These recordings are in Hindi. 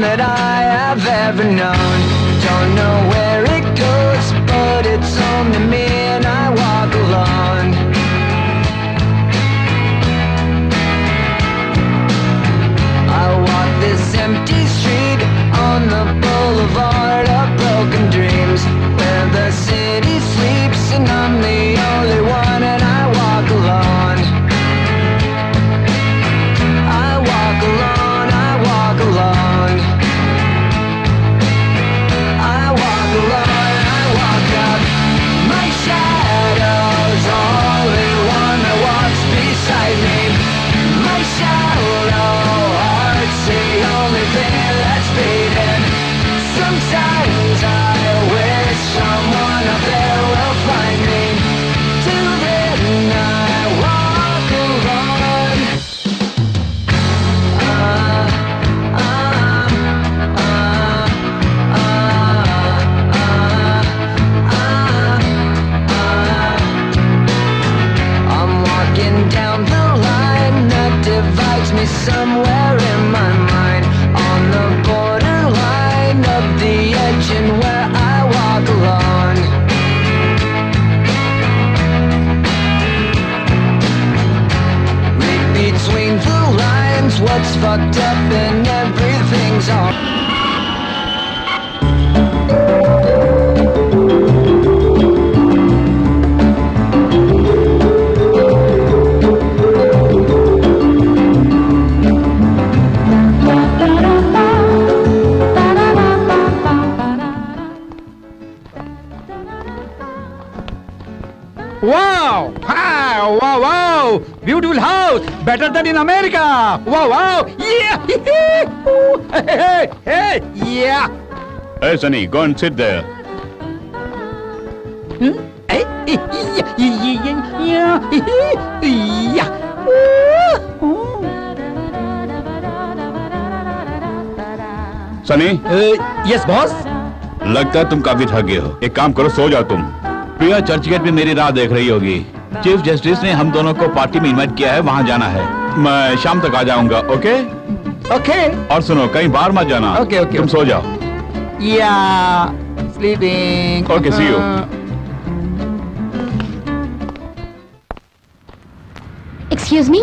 one that I have ever known. Don't know where it goes, but it's home to me and I walk alone. I walk this empty street on the boulevard of broken dreams, where the city sleeps and I'm the only one and I walk alone. I walk alone, I walk alone. I walk alone, I walk up. My shadow's the only one that walks beside me. My shallow heart's the only thing that's beating. Sometimes I wish someone up there will find me. Till then I walk alone. I'm walking down the line that divides me somewhere in my mind, on the borderline of the edge and where I walk alone. Read between the lines what's fucked up and everything's all. Wow! Wow! Wow! Wow! Beautiful house, better than in America. Wow! Wow! Yeah! Hey! Hey! Yeah! Hey, Sunny, go and sit there. Sunny, Yes, boss. लगता है तुम काफी थक गए हो। एक काम करो, सो जाओ तुम। प्रिया चर्च गेट पे मेरी राह देख रही होगी। चीफ जस्टिस ने हम दोनों को पार्टी में इनवाइट किया है, वहाँ जाना है। मैं शाम तक आ जाऊंगा, ओके? Okay. और सुनो, कहीं बाहर मत जाना। Okay, okay, तुम okay. सो जाओ। Yeah. Sleeping. Okay, see you. Excuse me,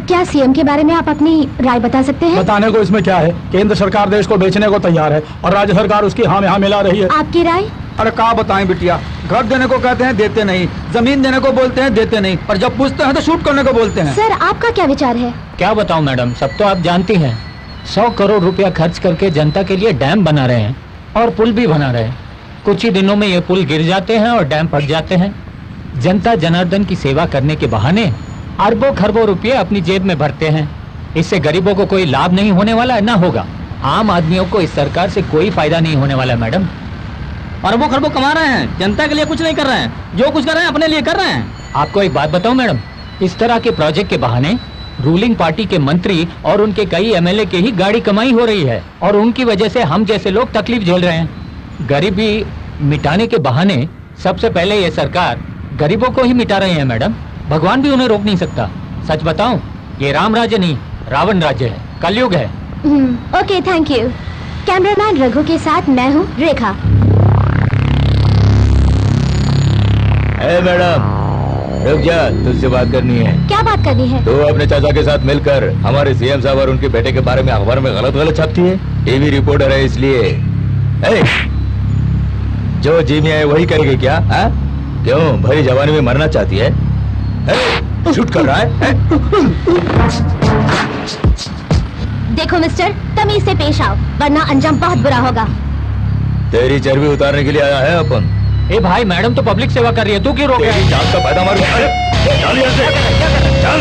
क्या सीएम के बारे में आप अपनी राय बता सकते हैं? बताने को इसमें क्या है? केंद्र सरकार देश को बेचने को तैयार है और राज्य सरकार उसकी हाँ में हाँ मिला रही है। आपकी राय? अरे क्या बताएं बिटिया, घर देने को कहते हैं देते नहीं, जमीन देने को बोलते हैं देते नहीं, और जब पूछते हैं तो शूट करने को बोलते हैं। सर, आपका क्या विचार है? क्या बताऊं मैडम, सब तो आप जानती हैं। 100 करोड़ रुपया खर्च करके जनता के लिए डैम बना रहे हैं और पुल भी बना रहे हैं। कुछ ही दिनों में ये पुल गिर जाते हैं और डैम फट जाते हैं। जनता जनार्दन की सेवा करने के बहाने अरबों खरबों रुपये अपनी जेब में भरते हैं। इससे गरीबों को कोई लाभ नहीं होने वाला, ना होगा। आम आदमियों को इस सरकार से कोई फायदा नहीं होने वाला मैडम। अरबों खरबों कमा रहे हैं, जनता के लिए कुछ नहीं कर रहे हैं। जो कुछ कर रहे हैं अपने लिए कर रहे हैं। आपको एक बात बताऊं मैडम, इस तरह के प्रोजेक्ट के बहाने रूलिंग पार्टी के मंत्री और उनके कई एमएलए के ही गाड़ी कमाई हो रही है और उनकी वजह से हम जैसे लोग तकलीफ झेल रहे हैं। गरीबी मिटाने के बहाने सबसे पहले ये सरकार गरीबों को ही मिटा रही है मैडम। भगवान भी उन्हें रोक नहीं सकता। सच बताऊं, ये राम राज्य नहीं, रावण राज्य है, कलयुग है। Okay, thank you. Cameraman Raghu के साथ मैं हूँ रेखा। मैडम, रुक जा, तुझसे बात करनी है। क्या बात करनी है? तो अपने चाचा के साथ मिलकर हमारे सीएम साहब और उनके बेटे के बारे में अखबार में गलत छापती है। टीवी रिपोर्टर है इसलिए। जो जीमिया है वही करेगी क्या? क्यों, भरी जवानी में मरना चाहती है? शूट कर रहा है? देखो मिस्टर, तमीज से पेश आओ वरना अंजाम बहुत बुरा होगा। तेरी चर्बी उतारने के लिए आया है अपन। ए भाई, मैडम तो पब्लिक सेवा कर रही है, तू क्यों रोक रहा है? जान का फायदा मार। चल यहाँ से, चल।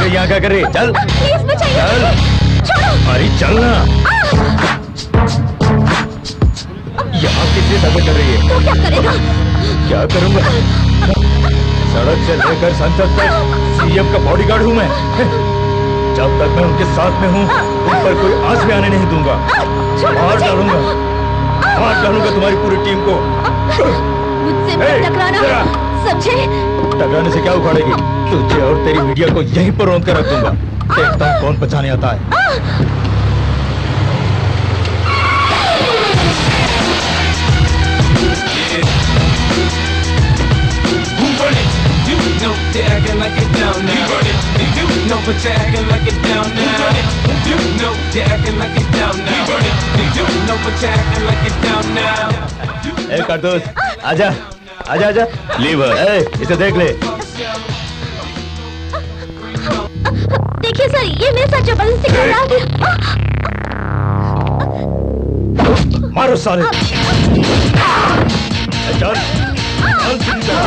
तू यहाँ क्या कर रही है? चल प्लीज बचाइए। चल, अरे चल ना। यहाँ कितनी दखल कर रही है? तो क्या करेगा? क्या करूँगा? सड़क से लेकर संसद तक सीएम का बॉडीगार्ड हूँ मैं। जब तक मैं उनके साथ में हूँ, उन पर कोई आंच भी आने नहीं दूंगा। मार डालूंगा तुम्हारी पूरी टीम को। मुझसे मत टकराना, समझे? टकराने से क्या उखाड़ेगी? तुझे और तेरी मीडिया को यहीं पर रोक कर रख दूंगा। देखता हूँ कौन बचाने आता है। They're acting like it down now. You know but they're acting like it down now. You know they're acting like it down now. You know but they're acting like it down now. ए कारतूस, आजा, आजा, आजा। लीवर, इसे देख ले। देखिए सर, ये मेरे साथ जबरदस्ती कर रहा है। मारो साले। चल, चल सीधा।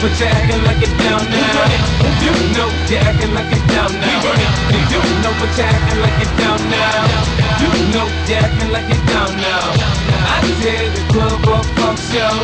But you're acting like it down now. You know they're acting like it down now. You know but you're acting like it down now. You know they're acting like it down now. I did the club or punk show.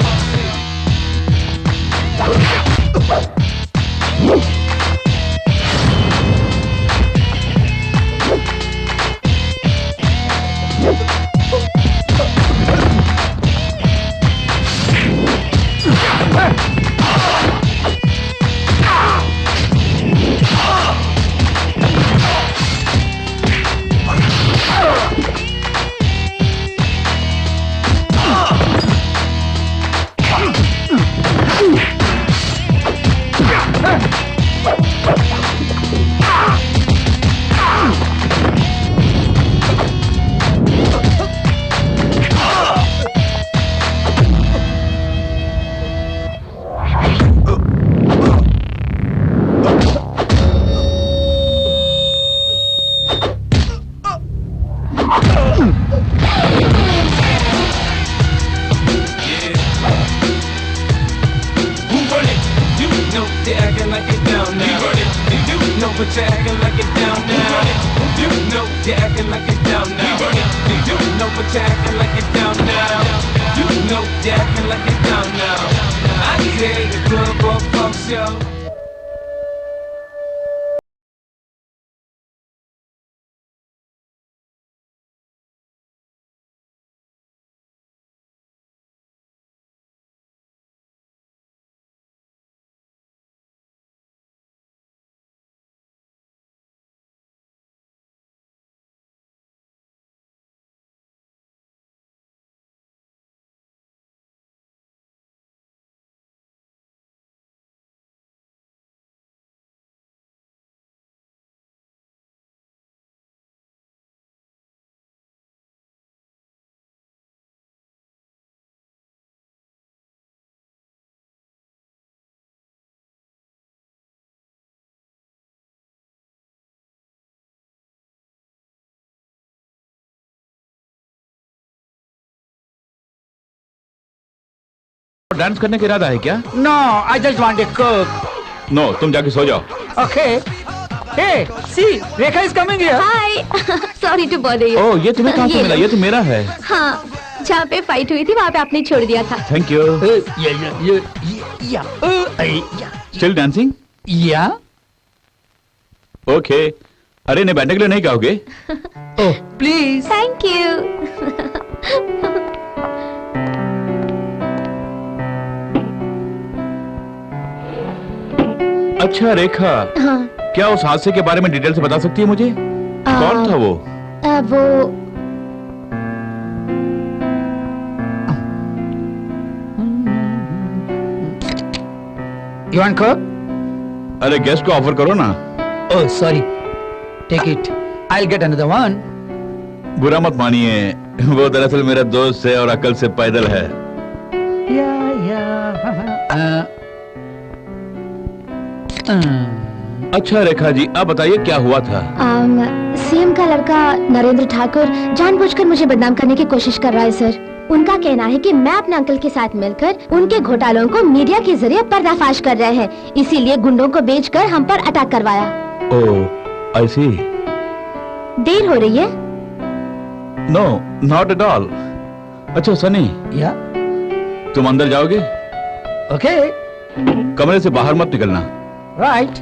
but you're acting like it down now. You know you're acting like it down now. You know but you're acting like it down now. You know you're acting like it down now. I say the club or punk show. Dance करने का इरादा है क्या? No, I just want a cook. No, तुम जाके सो जाओ. Okay. Hey, see, Rekha is coming here. Hi sorry to bother you. Oh, ये तुम्हें कहाँ से मिला? ये तो मेरा है. हाँ, जहाँ पे फाइट हुई थी वहाँ पे आपने छोड़ दिया था। Thank you. Still dancing? Yeah. Okay. अरे ने बैठने के लिए नहीं कहोगे? Oh, please. Thank you. अच्छा रेखा, हाँ, क्या उस हादसे के बारे में डिटेल से बता सकती है मुझे? कौन था वो? वो You want cook? अरे गेस्ट को ऑफर करो ना. Oh, sorry. Take it. I'll get another one. बुरा मत मानिए, वो दरअसल मेरा दोस्त है और अकल से पैदल है. अच्छा रेखा जी, आप बताइए क्या हुआ था? सीएम का लड़का नरेंद्र ठाकुर जानबूझकर मुझे बदनाम करने की कोशिश कर रहा है सर। उनका कहना है कि मैं अपने अंकल के साथ मिलकर उनके घोटालों को मीडिया के जरिए पर्दाफाश कर रहे हैं, इसीलिए गुंडों को बेचकर हम पर अटैक करवाया। ओह, आई सी। देर हो रही है? No, not at all. अच्छा सनी, या तुम अंदर जाओगे? ओके, कमरे से बाहर मत निकलना। Right.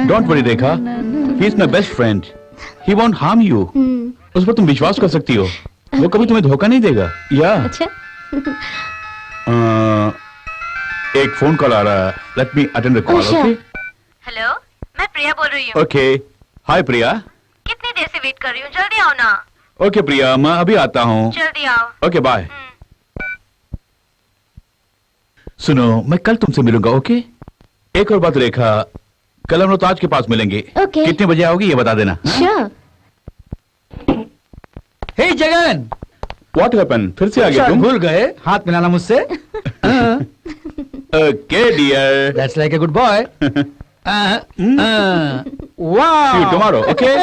Don't worry Rekha, he is my best friend, he won't harm you. उस पर तुम विश्वास कर सकती हो, वो कभी तुम्हें धोखा नहीं देगा। या अच्छा। एक फोन कॉल आ रहा है, let me attend the call. अच्छा। ओके हेलो, मैं प्रिया बोल रही हूँ। ओके, हाय प्रिया। कितनी देर से वेट कर रही हूँ, जल्दी आओ ना। ओके प्रिया, मैं अभी आता हूँ। जल्दी आओ। Okay bye. सुनो, मैं कल तुमसे मिलूंगा। ओके, एक और बात रेखा, कल हम लोग ताज के पास मिलेंगे। ओके। कितने बजे आओगी ये बता देना। Sure. Hey Jagan, what happen? फिर से आ गए शायद तुम? भूल गए हाथ मिलाना मुझसे। Okay dear, that's like a good boy. see वाह, you tomorrow, okay?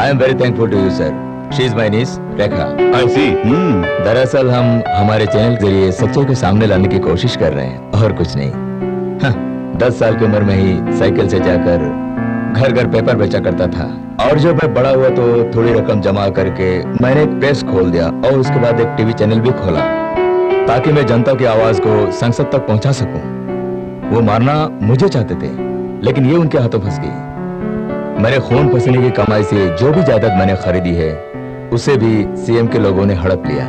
I am very thankful to you, sir. She is my niece, Rekha. I see. दरअसल हम हमारे चैनल के जरिए सच्चाई को सामने लाने की कोशिश कर रहे हैं और कुछ नहीं। 10 साल की उम्र में ही साइकिल से जाकर घर घर पेपर बेचा करता था और जब मैं बड़ा हुआ तो थोड़ी रकम जमा करके मैंने एक प्रेस खोल दिया और उसके बाद एक टीवी चैनल भी खोला ताकि मैं जनता की आवाज को संसद तक पहुंचा सकूं। वो मारना मुझे चाहते थे लेकिन ये उनके हाथों फंस गई। मेरे खून पसीने की कमाई से जो भी जायदाद मैंने खरीदी है उसे भी सीएम के लोगों ने हड़प लिया।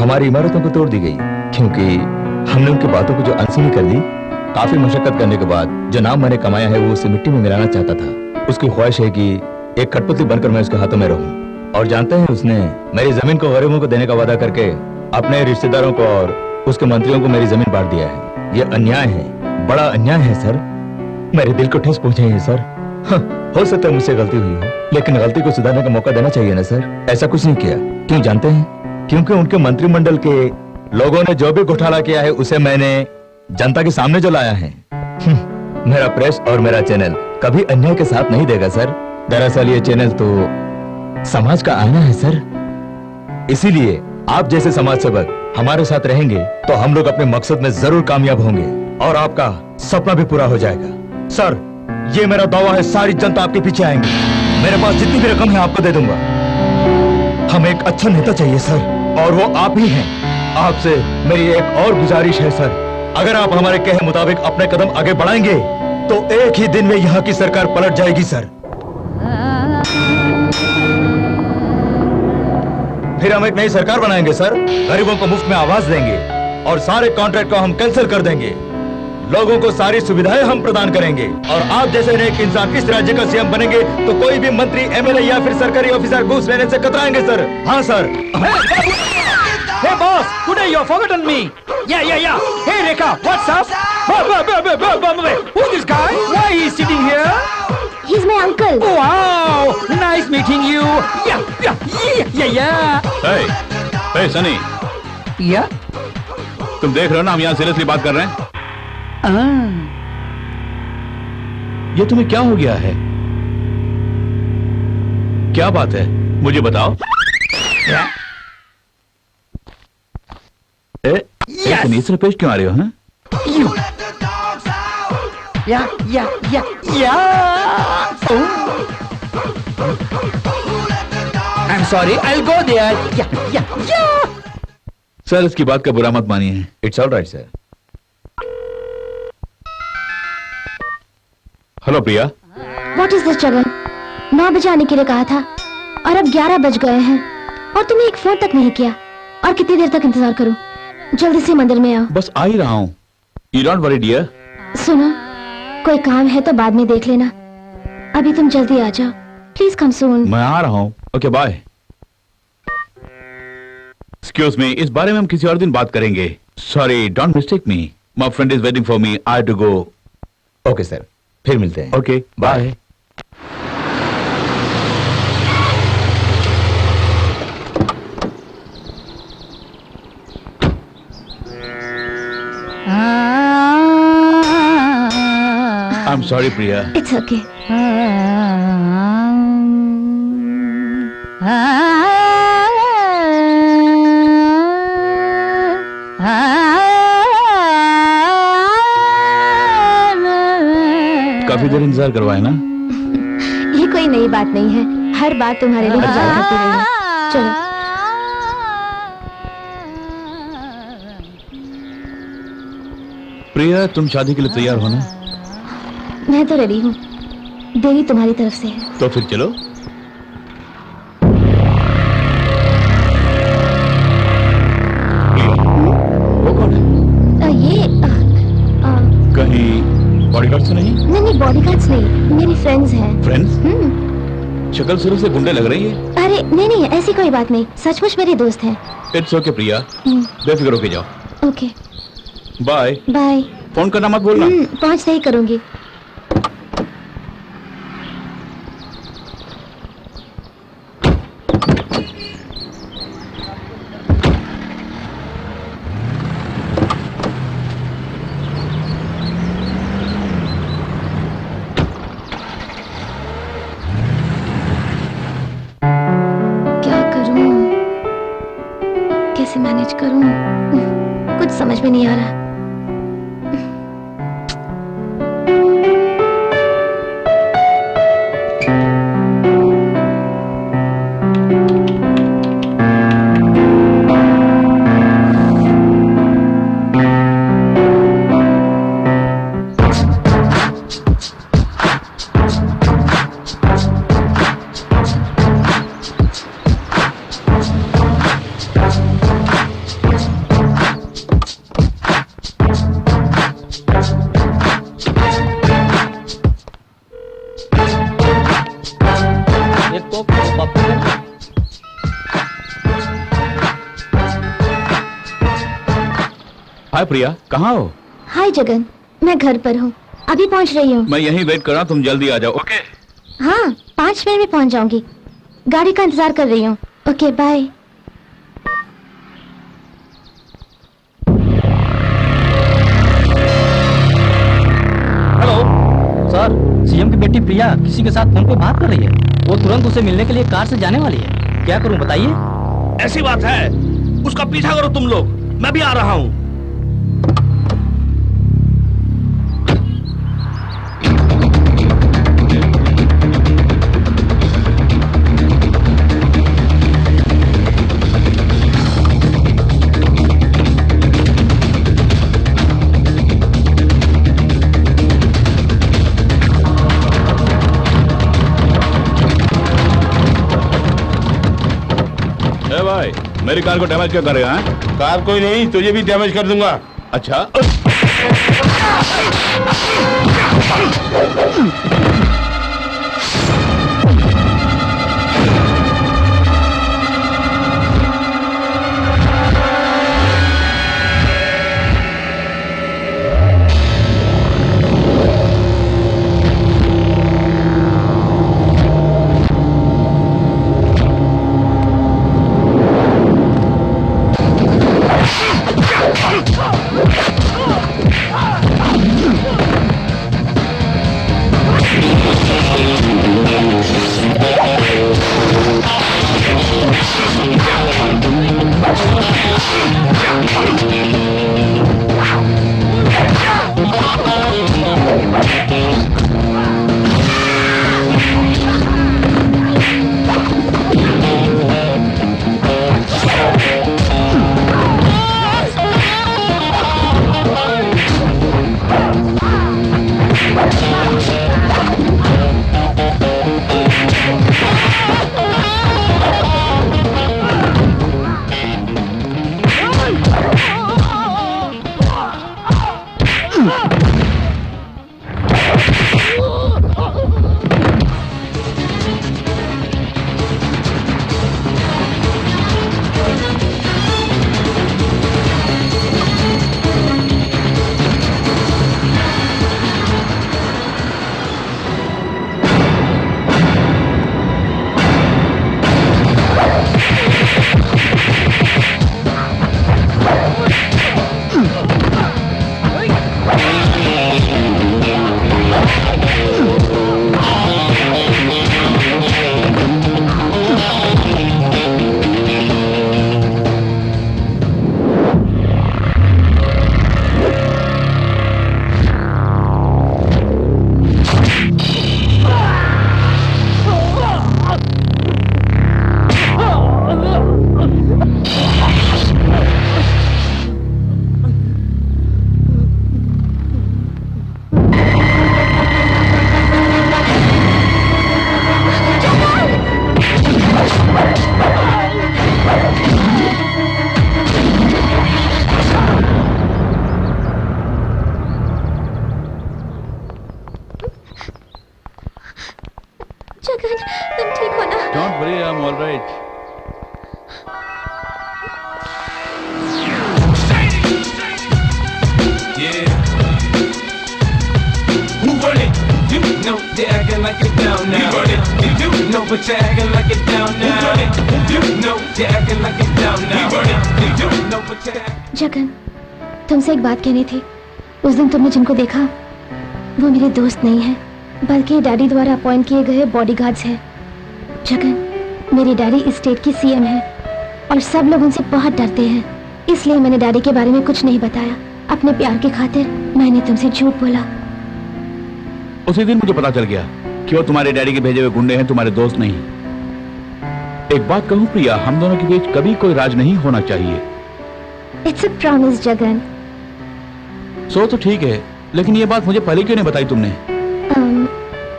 हमारी इमारतों को तोड़ दी गई क्योंकि हमने उनकी बातों को जो अनसुनी कर दी। काफी मशक्कत करने के बाद जो नाम मैंने कमाया है वो उसे मिट्टी में मिलाना चाहता था। उसकी ख्वाहिश है कि एक कठपुतली बनकर मैं उसके हाथों में रहूं। और जानते हैं उसने मेरी जमीन को गरीबों को देने का वादा करके अपने रिश्तेदारों को और उसके मंत्रियों को मेरी जमीन बांट दिया है। ये अन्याय है, बड़ा अन्याय है सर। मेरे दिल को ठेस पहुंचाई है सर। हो सकता है मुझसे गलती हुई हो, लेकिन गलती को सुधारने का मौका देना चाहिए ना सर। ऐसा कुछ नहीं किया। क्यों जानते हैं? क्योंकि उनके मंत्रिमंडल के लोगों ने जो भी घोटाला किया है उसे मैंने जनता के सामने जो लाया है। मेरा प्रेस और मेरा चैनल कभी अन्याय के साथ नहीं देगा सर। दरअसल ये चैनल तो समाज का आईना है सर। इसीलिए आप जैसे समाज सेवक हमारे साथ रहेंगे तो हम लोग अपने मकसद में जरूर कामयाब होंगे और आपका सपना भी पूरा हो जाएगा। सर, ये मेरा दावा है, सारी जनता आपके पीछे आएंगे। मेरे पास जितनी भी रकम है आपको दे दूंगा। हमें एक अच्छा नेता चाहिए सर, और वो आप ही हैं। आपसे मेरी एक और गुजारिश है सर, अगर आप हमारे कहे मुताबिक अपने कदम आगे बढ़ाएंगे तो एक ही दिन में यहाँ की सरकार पलट जाएगी सर। फिर हम एक नई सरकार बनाएंगे सर, गरीबों को मुफ्त में आवास देंगे और सारे कॉन्ट्रैक्ट को हम कैंसिल कर देंगे। लोगों को सारी सुविधाएं हम प्रदान करेंगे और आप जैसे नेक इंसान इस राज्य का सीएम बनेंगे तो कोई भी मंत्री, एमएलए या फिर सरकारी ऑफिसर घूस लेने से कतराएंगे सर। हाँ sir. Hey boss, today you've forgotten me. Yeah. Hey Rekha, what's up? Who's this guy? Why is he sitting here? He's my uncle. Wow, nice meeting you. Yeah. Hey, Sunny, Yeah. तुम देख रहे हो ना हम यहाँ सीरियसली बात कर रहे हैं। ये तुम्हें क्या हो गया है? क्या बात है, मुझे बताओ। इतनी से पेश क्यों आ रहे हो? हैं? You. Yeah. Oh. I'm sorry, I'll go there. Yeah. Sir, इसकी बात का बुरा मत मानिए। It's all right sir. Hello Priya. What is this Jagan? 9 बजे आने के लिए कहा था और अब 11 बज गए हैं और तुमने एक फोन तक नहीं किया। और कितनी देर तक इंतजार करूं? जल्दी से मंदिर में आओ। बस आ ही रहा हूँ। You don't worry dear। सुनो, कोई काम है तो बाद में देख लेना, अभी तुम जल्दी आ जाओ। प्लीज कम सून। मैं आ रहा हूँ। Okay bye. एक्सक्यूज मी, इस बारे में हम किसी और दिन बात करेंगे। Sorry, don't mistake me. My friend is waiting for me. I have to go. Okay sir, फिर मिलते हैं। Okay bye. I'm sorry, Priya. It's okay. काफी देर इंतजार करवाए ना। ये कोई नई बात नहीं है, हर बार तुम्हारे लिए इंतजार करती रही हूँ। चलो। प्रिया, तुम शादी के लिए तैयार हो ना? मैं तो रेडी हूँ, देरी तुम्हारी तरफ से है। तो फिर चलो। वो कौन है? कहीं बॉडीगार्ड से नहीं? नहीं, बॉडीगार्ड्स नहीं, मेरी फ्रेंड्स हैं। फ्रेंड्स? शक्ल शुरू से गुंडे लग रही है। अरे नहीं, ऐसी कोई बात नहीं, सचमुच मेरे दोस्त हैं। इट्स ओके प्रिया, बेफिक्र होके जाओ। Okay bye. बाय। फोन करना मत भूलना। पहुंचते ही करूंगी। क्या करूं, कैसे मैनेज करूं, कुछ समझ में नहीं आ रहा। हाय प्रिया, कहाँ हो? हाय जगन, मैं घर पर हूँ, अभी पहुँच रही हूँ। मैं यहीं वेट कर रहा हूँ, तुम जल्दी आ जाओ। ओके? हाँ, 5 मिनट में पहुँच जाऊंगी। गाड़ी का इंतजार कर रही हूँ। Okay, bye. Hello sir, CM की बेटी प्रिया किसी के साथ फोन पे बात कर रही है। वो तुरंत उसे मिलने के लिए कार से जाने वाली है। क्या करूं बताइए? ऐसी बात है, उसका पीछा करो तुम लोग, मैं भी आ रहा हूँ। भाई, मेरी कार को डैमेज क्यों कर रहे हैं? कार कोई नहीं, तुझे भी डैमेज कर दूंगा। अच्छा, जगन, तुम ठीक हो ना? Don't worry, I am alright. No, they're acting like it down now. You do know, but you're acting like it down now. You do know, they're acting like it down now. You do know, but you're acting. Jagan, तुमसे एक बात कहनी थी। उस दिन तुमने जिनको देखा वो मेरे दोस्त नहीं है, बल्कि डैडी द्वारा अपॉइंट किए गए बॉडीगार्ड्स हैं। जगन, मेरी डैडी इस स्टेट की सीएम है और सब लोग उनसे बहुत डरते हैं, इसलिए मैंने डैडी के बारे में कुछ नहीं बताया। अपने प्यार की खातिर मैंने तुमसे झूठ बोला। उसी दिन मुझे पता चल गया कि वो तुम्हारे डैडी के भेजे हुए गुंडे हैं, तुम्हारे दोस्त नहीं। एक बात कहूं प्रिया, हम दोनों के बीच कभी कोई राज नहीं होना चाहिए। It's a promise Jagan. So तो ठीक है, लेकिन ये बात मुझे पहले क्यों नहीं बताई तुमने?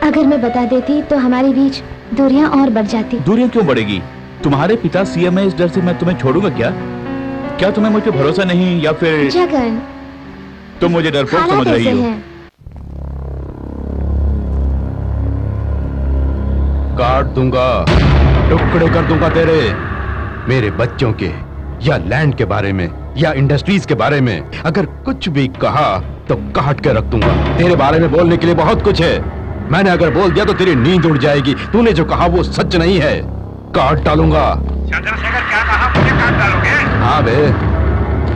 अगर मैं बता देती तो हमारे बीच दूरियां और बढ़ जाती। दूरियां क्यों बढ़ेगी? तुम्हारे पिता सीएम है, इस डर से मैं तुम्हें छोड़ूंगा क्या? क्या तुम्हें मुझ पे भरोसा नहीं, या फिर जगन तुम मुझे डरपोक समझ रही हो? काट दूंगा, टुकड़े कर दूंगा तेरे। मेरे बच्चों के या लैंड के बारे में या इंडस्ट्रीज के बारे में अगर कुछ भी कहा तो काट के रख दूंगा। तेरे बारे में बोलने के लिए बहुत कुछ है। मैंने अगर बोल दिया तो तेरी नींद उड़ जाएगी। तूने जो कहा वो सच नहीं है, काट डालूंगा। चंद्रशेखर क्या कहा, मुझे काट डालोगे? हाँ बे,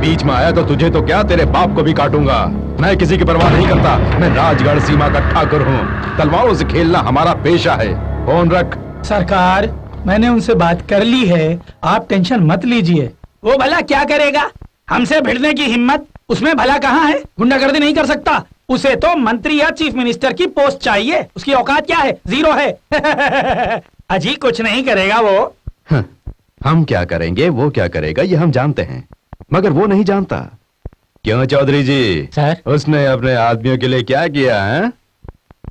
बीच में आया तो तुझे तो क्या, तेरे बाप को भी काटूंगा। मैं किसी की परवाह नहीं करता। मैं राजगढ़ सीमा का ठाकुर हूँ। तलवारों से खेलना हमारा पेशा है। फोन रख। सरकार, मैंने उनसे बात कर ली है, आप टेंशन मत लीजिए। वो भला क्या करेगा? हमसे भिड़ने की हिम्मत उसमें भला कहाँ है? गुंडागर्दी नहीं कर सकता। उसे तो मंत्री या चीफ मिनिस्टर की पोस्ट चाहिए। उसकी औकात क्या है? जीरो है। अजी कुछ नहीं करेगा वो। हम क्या करेंगे, वो क्या करेगा, ये हम जानते हैं, मगर वो नहीं जानता। क्यों चौधरी जी? सर, उसने अपने आदमियों के लिए क्या किया है?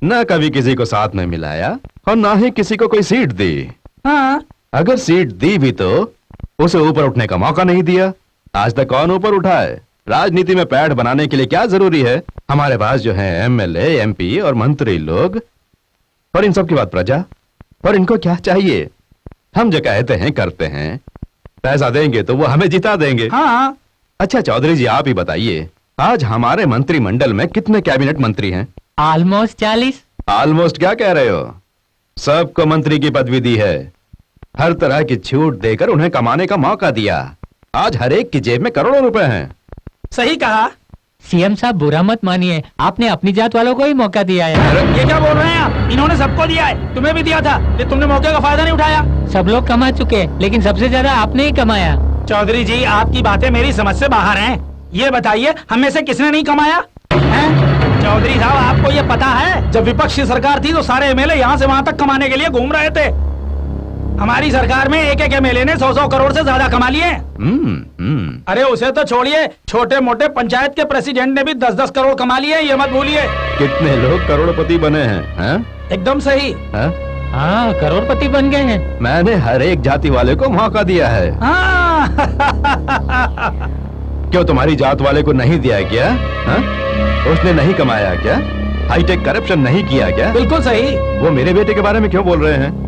न कभी किसी को साथ में मिलाया और ना ही किसी को कोई सीट दी। हाँ, अगर सीट दी भी तो उसे ऊपर उठने का मौका नहीं दिया। आज तक कौन ऊपर उठा है? राजनीति में पैठ बनाने के लिए क्या जरूरी है? हमारे पास जो है एमएलए, एमपी और मंत्री लोग, और इन सब की बात प्रजा। और इनको क्या चाहिए? हम जो कहते हैं करते हैं। पैसा देंगे तो वो हमें जिता देंगे। हाँ। अच्छा चौधरी जी, आप ही बताइए, आज हमारे मंत्रिमंडल में कितने कैबिनेट मंत्री हैं? ऑलमोस्ट 40। ऑलमोस्ट क्या कह रहे हो? सबको मंत्री की पदवी दी है। हर तरह की छूट देकर उन्हें कमाने का मौका दिया। आज हर एक की जेब में करोड़ों रुपए हैं। सही कहा। सीएम साहब बुरा मत मानिए, आपने अपनी जात वालों को ही मौका दिया है। ये क्या बोल रहे हैं आप? इन्होंने सबको दिया है, तुम्हें भी दिया था, लेकिन तुमने मौके का फायदा नहीं उठाया। सब लोग कमा चुके, लेकिन सबसे ज्यादा आपने ही कमाया। चौधरी जी, आपकी बातें मेरी समझ से बाहर हैं। ये बताइए, हम में से किसने नहीं कमाया है? चौधरी साहब, आपको ये पता है, जब विपक्षी सरकार थी तो सारे एमएलए यहाँ से वहाँ तक कमाने के लिए घूम रहे थे। हमारी सरकार में एक एक एमएलए ने 100-100 करोड़ से ज्यादा कमा लिए। अरे उसे तो छोड़िए, छोटे मोटे पंचायत के प्रेसिडेंट ने भी 10-10 करोड़ कमा लिए, ये मत भूलिए। कितने लोग करोड़पति बने हैं? एकदम सही। हाँ, करोड़पति बन गए हैं। मैंने हर एक जाति वाले को मौका दिया है। क्यों तुम्हारी जात वाले को नहीं दिया क्या? उसने नहीं कमाया क्या? हाईटेक करप्शन नहीं किया क्या? बिल्कुल सही। वो मेरे बेटे के बारे में क्यों बोल रहे हैं?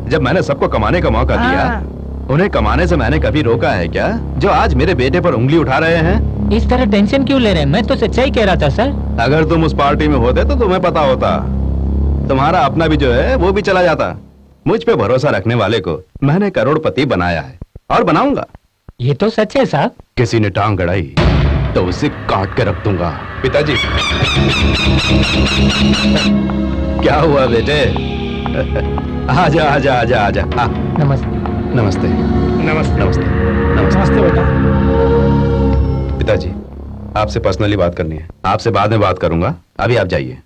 जब मैंने सबको कमाने का मौका दिया, उन्हें कमाने से मैंने कभी रोका है क्या? जो आज मेरे बेटे पर उंगली उठा रहे हैं। इस तरह टेंशन क्यों ले रहे हैं? मैं तो सच्चाई कह रहा था सर। अगर तुम उस पार्टी में होते तो तुम्हें पता होता। तुम्हारा अपना भी जो है वो भी चला जाता। मुझ पे भरोसा रखने वाले को मैंने करोड़पति बनाया है और बनाऊंगा। ये तो सच है साहब। किसी ने टांग अड़ाई तो उसे काट के रख दूंगा। पिताजी क्या हुआ बेटे? आजा आजा आजा आजा। नमस्ते। नमस्ते नमस्ते। नमस्ते नमस्ते बेटा। पिताजी, आपसे पर्सनली बात करनी है। आपसे बाद में बात करूंगा, अभी आप जाइए।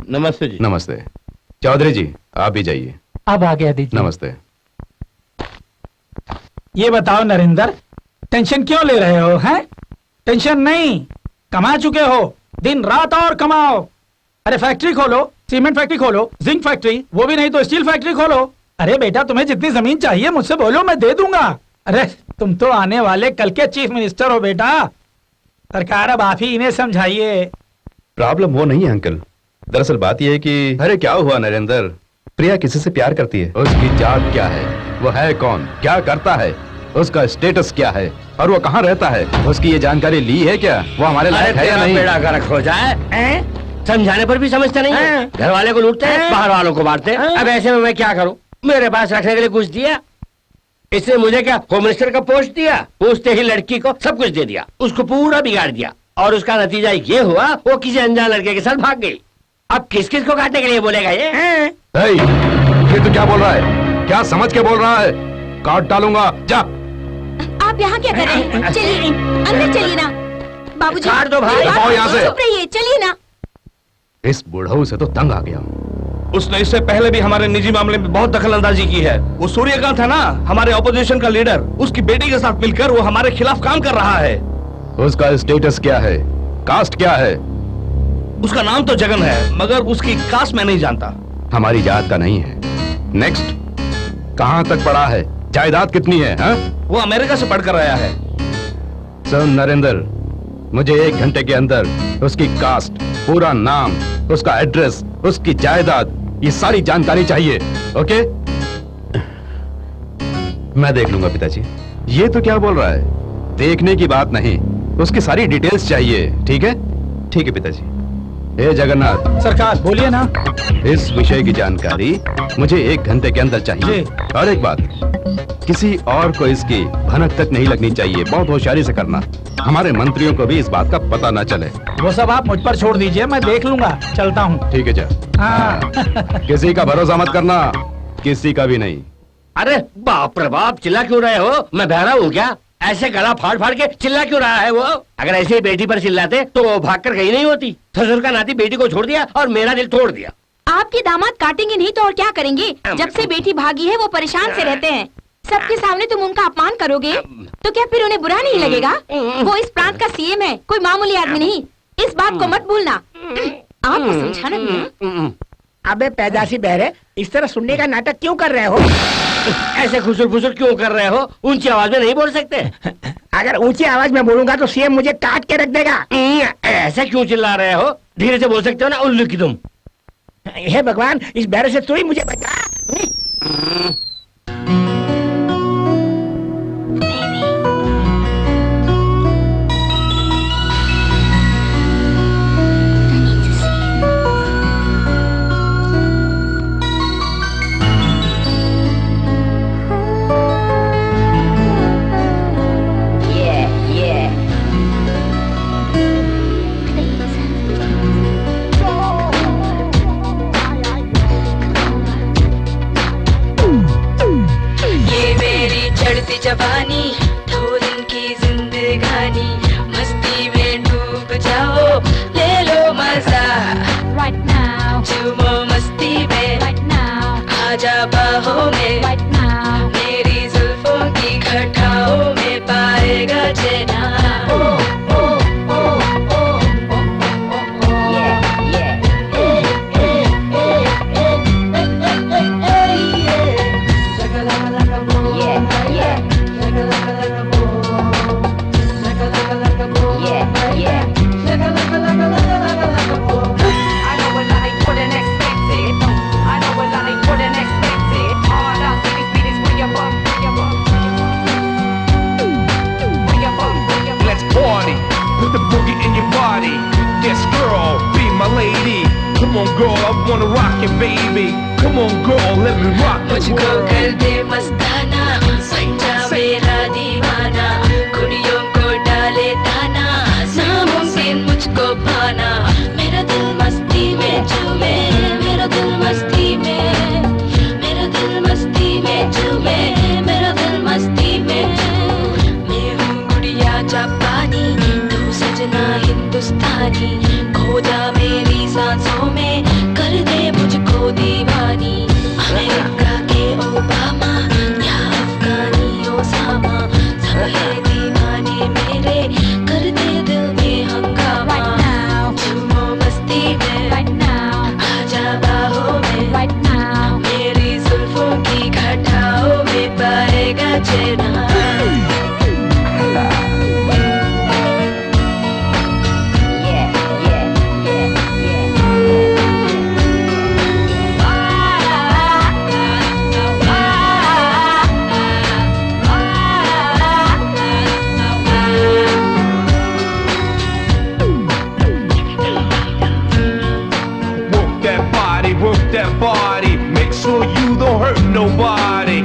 नमस्ते जी। नमस्ते। चौधरी जी, आप भी जाइए। अब आ गया दीजिए। नमस्ते। ये बताओ नरेंद्र, टेंशन क्यों ले रहे हो? हैं? टेंशन नहीं, कमा चुके हो, दिन रात और कमाओ। अरे फैक्ट्री खोलो, सीमेंट फैक्ट्री खोलो, जिंक फैक्ट्री, वो भी नहीं तो स्टील फैक्ट्री खोलो। अरे बेटा, तुम्हें जितनी जमीन चाहिए मुझसे बोलो, मैं दे दूंगा। अरे तुम तो आने वाले कल के चीफ मिनिस्टर हो बेटा। सरकार अब आप ही इन्हें समझाइए। प्रॉब्लम वो नहीं है अंकल। दरअसल बात यह है कि अरे क्या हुआ नरेंद्र, प्रिया किसी से प्यार करती है। उसकी जात क्या है, वो है कौन, क्या करता है, उसका स्टेटस क्या है और वो कहाँ रहता है, उसकी ये जानकारी ली है क्या? वो हमारे लायक है या नहीं? बेड़ा गर्क हो जाए, समझाने पर भी समझते नहीं है। घर वाले को लूटते हैं, बाहर वालों को मारते हैं। अब ऐसे में मैं क्या करूं? मेरे पास रखने के लिए कुछ दिया, इसने मुझे क्या होम मिनिस्टर का पोस्ट दिया? पूछते ही लड़की को सब कुछ दे दिया, उसको पूरा बिगाड़ दिया और उसका नतीजा ये हुआ वो किसी अनजान लड़के के साथ भाग गई। अब किस किस को काटने के लिए बोलेगा ये? ये तो क्या बोल रहा है? क्या समझ के बोल रहा है? काट डालूंगा। जा। आप यहाँ क्या कर रहे हैं? चलिए अंदर चलिए ना। बाबूजी, काट दो भाई। दबाओ यहाँ से। चुप रहिए, चलिए ना। इस बुढ़ऊ से तो तंग आ गया। उसने इससे पहले भी हमारे निजी मामले में बहुत दखल अंदाजी की है। वो सूर्यकांत है ना, हमारे ऑपोजिशन का लीडर, उसकी बेटी के साथ मिलकर वो हमारे खिलाफ काम कर रहा है। उसका स्टेटस क्या है, कास्ट क्या है? उसका नाम तो जगन है, मगर उसकी कास्ट मैं नहीं जानता। हमारी जात का नहीं है। नेक्स्ट, कहाँ तक पढ़ा है, जायदाद कितनी है? हा? वो अमेरिका से पढ़कर आया है। सुन नरेंद्र, मुझे 1 घंटे के अंदर उसकी कास्ट, पूरा नाम, उसका एड्रेस, उसकी जायदाद, ये सारी जानकारी चाहिए। ओके? मैं देख लूंगा पिताजी। ये तो क्या बोल रहा है? देखने की बात नहीं, उसकी सारी डिटेल्स चाहिए। ठीक है? ठीक है पिताजी। हे जगन्नाथ। सरकार बोलिए ना। इस विषय की जानकारी मुझे 1 घंटे के अंदर चाहिए। और एक बात, किसी और को इसकी भनक तक नहीं लगनी चाहिए। बहुत होशियारी से करना, हमारे मंत्रियों को भी इस बात का पता ना चले। वो सब आप मुझ पर छोड़ दीजिए, मैं देख लूंगा। चलता हूँ। ठीक है जा। हाँ। किसी का भरोसा मत करना, किसी का भी नहीं। अरे बाप रे बाप, चिल्ला क्यों रहे हो? मैं बहरा हूँ क्या? ऐसे गला फाड़ फाड़ के चिल्ला क्यों रहा है वो? अगर ऐसे ही बेटी पर चिल्लाते तो वो भागकर कहीं नहीं होती। ससुर का नाती बेटी को छोड़ दिया और मेरा दिल तोड़ दिया। आपके दामाद काटेंगे नहीं तो और क्या करेंगे? जब से बेटी भागी है वो परेशान से रहते हैं। सबके सामने तुम उनका अपमान करोगे तो क्या फिर उन्हें बुरा नहीं लगेगा? वो इस प्रांत का सीएम है, कोई मामूली आदमी नहीं। इस बात को मत भूलना। आपको समझाना भी। अबे पैदाशी बहरे, इस तरह सुनने का नाटक क्यों कर रहे हो? ऐसे खुसुर फुसुर क्यों कर रहे हो? ऊंची आवाज में नहीं बोल सकते। अगर ऊंची आवाज में बोलूंगा तो सीएम मुझे काट के रख देगा। ऐसे क्यों चिल्ला रहे हो? धीरे से बोल सकते हो ना उल्लू की तुम। हे भगवान, इस बहरे से तू ही मुझे बचा। जवानी दो दिन की जिंदगानी, मस्ती में डूब जाओ, ले लो मजा right now, झूमो मस्ती में right now, आजा बाहों में right now, मेरी जुल्फों की घटाओं में पाएगा चैना। Come on girl, I wanna rock it baby. Come on girl, let me rock it. मुझको कर दे मस्ताना, सच्चा मेरा दीवाना, कुड़ियों को डाले ताना, नामुमकिन मुझको पाना। मेरा दिल मस्ती में झूमे, मेरा दिल मस्ती में, मेरा दिल मस्ती में झूमे, मेरा दिल मस्ती में। मैं हूँ गुड़िया जापानी, तू सजना हिंदुस्तानी, खो जा मेरी सांसों में, कर दे मुझको दीवानी। अमेरिका के ओबामा या अफगानी ओसामा, सब है दीवाने मेरे, कर दे दिल में हंगामा। झूमो मस्ती में आजा बाहों में, मेरी जुल्फों की घटाओं में पाएगा चैना। Body, make sure you don't hurt nobody.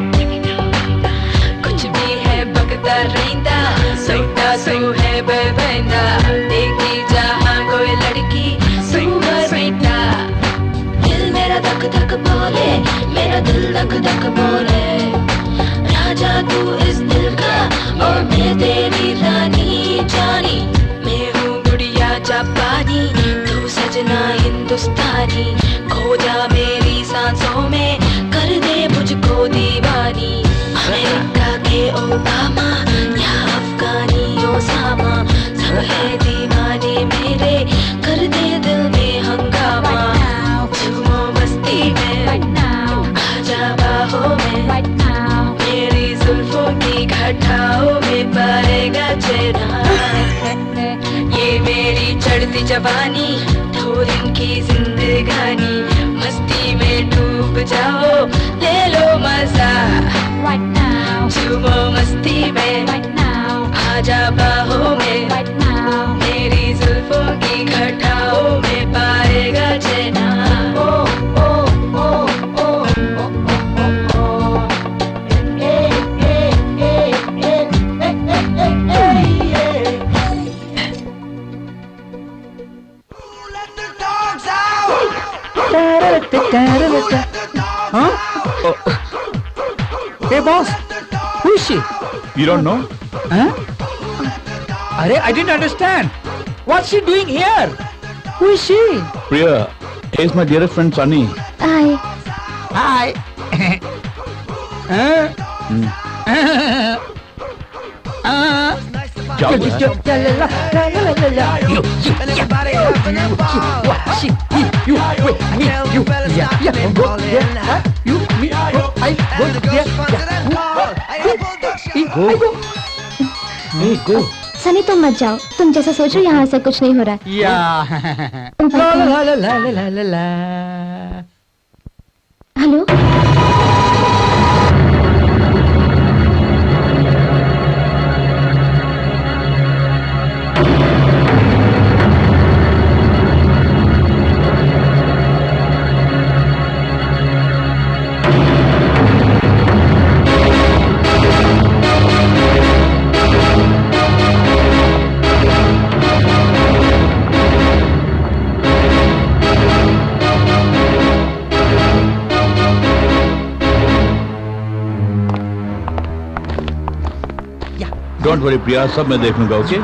कुछ भी है बगदा रहींदा, सैदा तू है बेबंदा, देखी जहाँ कोई लड़की तू है बेटा। दिल मेरा धक धक बोले, मेरा दिल धक धक बोले, राजा तू इस दिल का और मैं तेरी रानी जानी। मैं हूँ गुड़िया जापानी, तू सजना हिंदुस्तानी, खो जा मेरी सांसों में, कर दे मुझको दीवानी। अमेरिका के ओबामा या अफगानी ओसामा, सब है दीवाने मेरे, कर दे दिल में हंगामा। झूमो मस्ती में आजा बाहों में, मेरी जुल्फों की घटाओं में पाएगा चैना। ये मेरी चढ़ती जवानी, दो दिन की जिंदगानी, मस्ती में डूब जाओ, ले लो मजा झूमो मस्ती में आजा बाहों में, मेरी जुल्फों की घटाओं में पाएगा चैना। Huh? Hey boss, who is she? You don't know? Huh? Arey, I didn't understand. What's she doing here? Who is she? Priya, he's my dearest friend Sunny. Hi. Hi. क्या हुआ है? सनी तुम मत जाओ, तुम जैसा सोचो यहाँ से कुछ नहीं हो रहा। हेलो डोंट वरी प्रिया, सब मैं देख लूंगा। Okay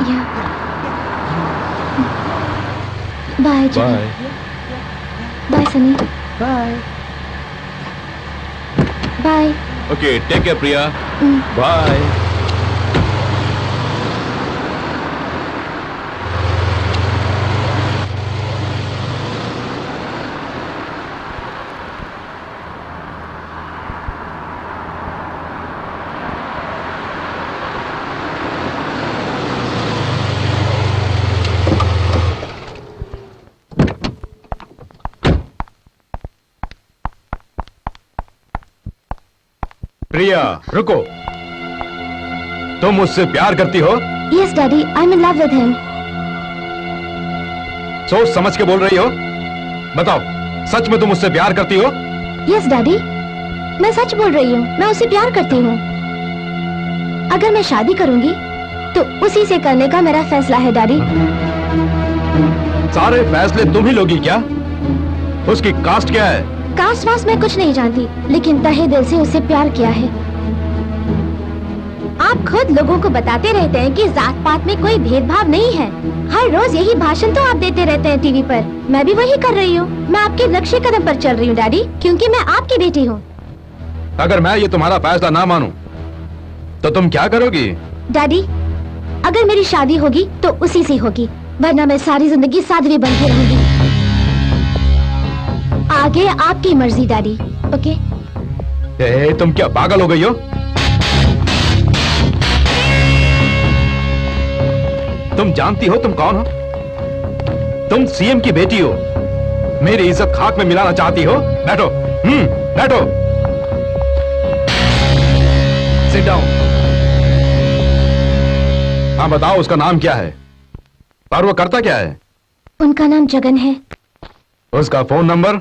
bye bye. Bye Sunny. Bye bye. Okay take care Priya. Bye. Priya रुको, तुम मुझसे प्यार करती हो? Yes daddy, I am in love with him. सोच समझ के बोल रही हो? बताओ, सच में तुम मुझसे प्यार करती हो? यस डैडी, मैं सच बोल रही हूँ, मैं उसे प्यार करती हूँ। अगर मैं शादी करूंगी तो उसी से करने का मेरा फैसला है डैडी। सारे फैसले तुम ही लोगी क्या? उसकी कास्ट क्या है? कास्ट वास्ट मैं कुछ नहीं जानती, लेकिन तहे दिल से उसे प्यार किया है। आप खुद लोगों को बताते रहते हैं कि जात पात में कोई भेदभाव नहीं है। हर रोज यही भाषण तो आप देते रहते हैं टीवी पर। मैं भी वही कर रही हूँ। मैं आपके नक्शे कदम पर चल रही हूँ डैडी, क्योंकि मैं आपकी बेटी हूँ। अगर मैं ये तुम्हारा फैसला ना मानूं, तो तुम क्या करोगी? डैडी, अगर मेरी शादी होगी तो उसी से होगी, वरना मैं सारी जिंदगी साध्वी बन के रहूंगी। आगे आपकी मर्जी डैडी। ओके? तुम क्या पागल हो गई हो? तुम जानती हो तुम कौन हो? तुम सीएम की बेटी हो। मेरी इज्जत खाक में मिलाना चाहती हो? बैठो, बैठो। Sit down. हाँ बताओ, उसका नाम क्या है और वो करता क्या है? उनका नाम जगन है। उसका फोन नंबर?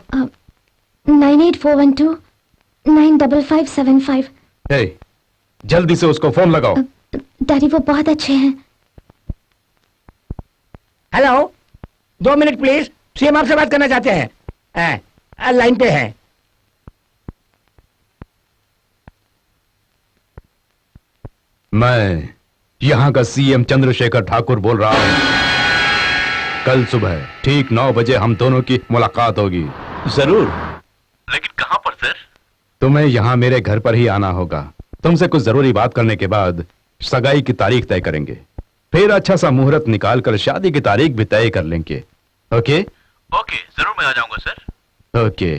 9841295575। जल्दी से उसको फोन लगाओ। डैडी वो बहुत अच्छे हैं। हेलो, 2 मिनट प्लीज, सीएम आपसे बात करना चाहते हैं। लाइन पे हैं। मैं यहाँ का सीएम चंद्रशेखर ठाकुर बोल रहा हूँ। कल सुबह ठीक 9 बजे हम दोनों की मुलाकात होगी। जरूर। लेकिन कहाँ पर सर? तुम्हें यहाँ मेरे घर पर ही आना होगा। तुमसे कुछ जरूरी बात करने के बाद सगाई की तारीख तय करेंगे, फिर अच्छा सा मुहूर्त निकाल कर शादी की तारीख भी तय कर लेंगे। ओके? ओके, जरूर मैं आ जाऊंगा सर। ओके,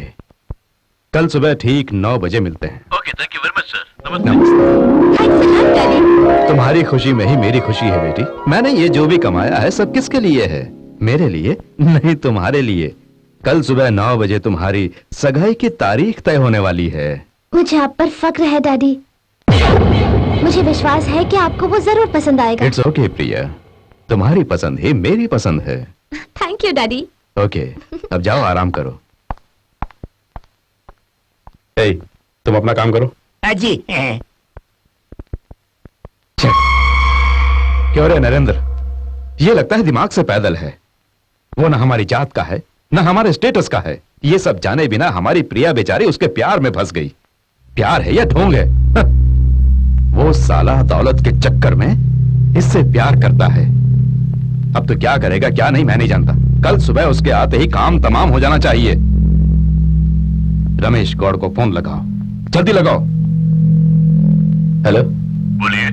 कल सुबह ठीक 9 बजे मिलते हैं। Okay, thank you very much sir. नमस्ते। तुम्हारी खुशी में ही मेरी खुशी है बेटी। मैंने ये जो भी कमाया है सब किसके लिए है? मेरे लिए नहीं, तुम्हारे लिए। कल सुबह 9 बजे तुम्हारी सगाई की तारीख तय होने वाली है। मुझे आप पर फक्र है डैडी। मुझे विश्वास है कि आपको वो जरूर पसंद आएगा। इट्स ओके प्रिया, तुम्हारी पसंद ही मेरी पसंद है। Thank you daddy. ओके, अब जाओ आराम करो। ए, तुम अपना काम करो। जी। क्यों रे नरेंद्र, ये लगता है दिमाग से पैदल है। वो ना हमारी जात का है, ना हमारे स्टेटस का है। ये सब जाने बिना हमारी प्रिया बेचारी उसके प्यार में फंस गई। प्यार है या ढोंग है? वो साला दौलत के चक्कर में इससे प्यार करता है। अब तो क्या करेगा क्या नहीं मैं नहीं जानता। कल सुबह उसके आते ही काम तमाम हो जाना चाहिए। रमेश गौड़ को फोन लगाओ, जल्दी लगाओ। हेलो, बोलिए।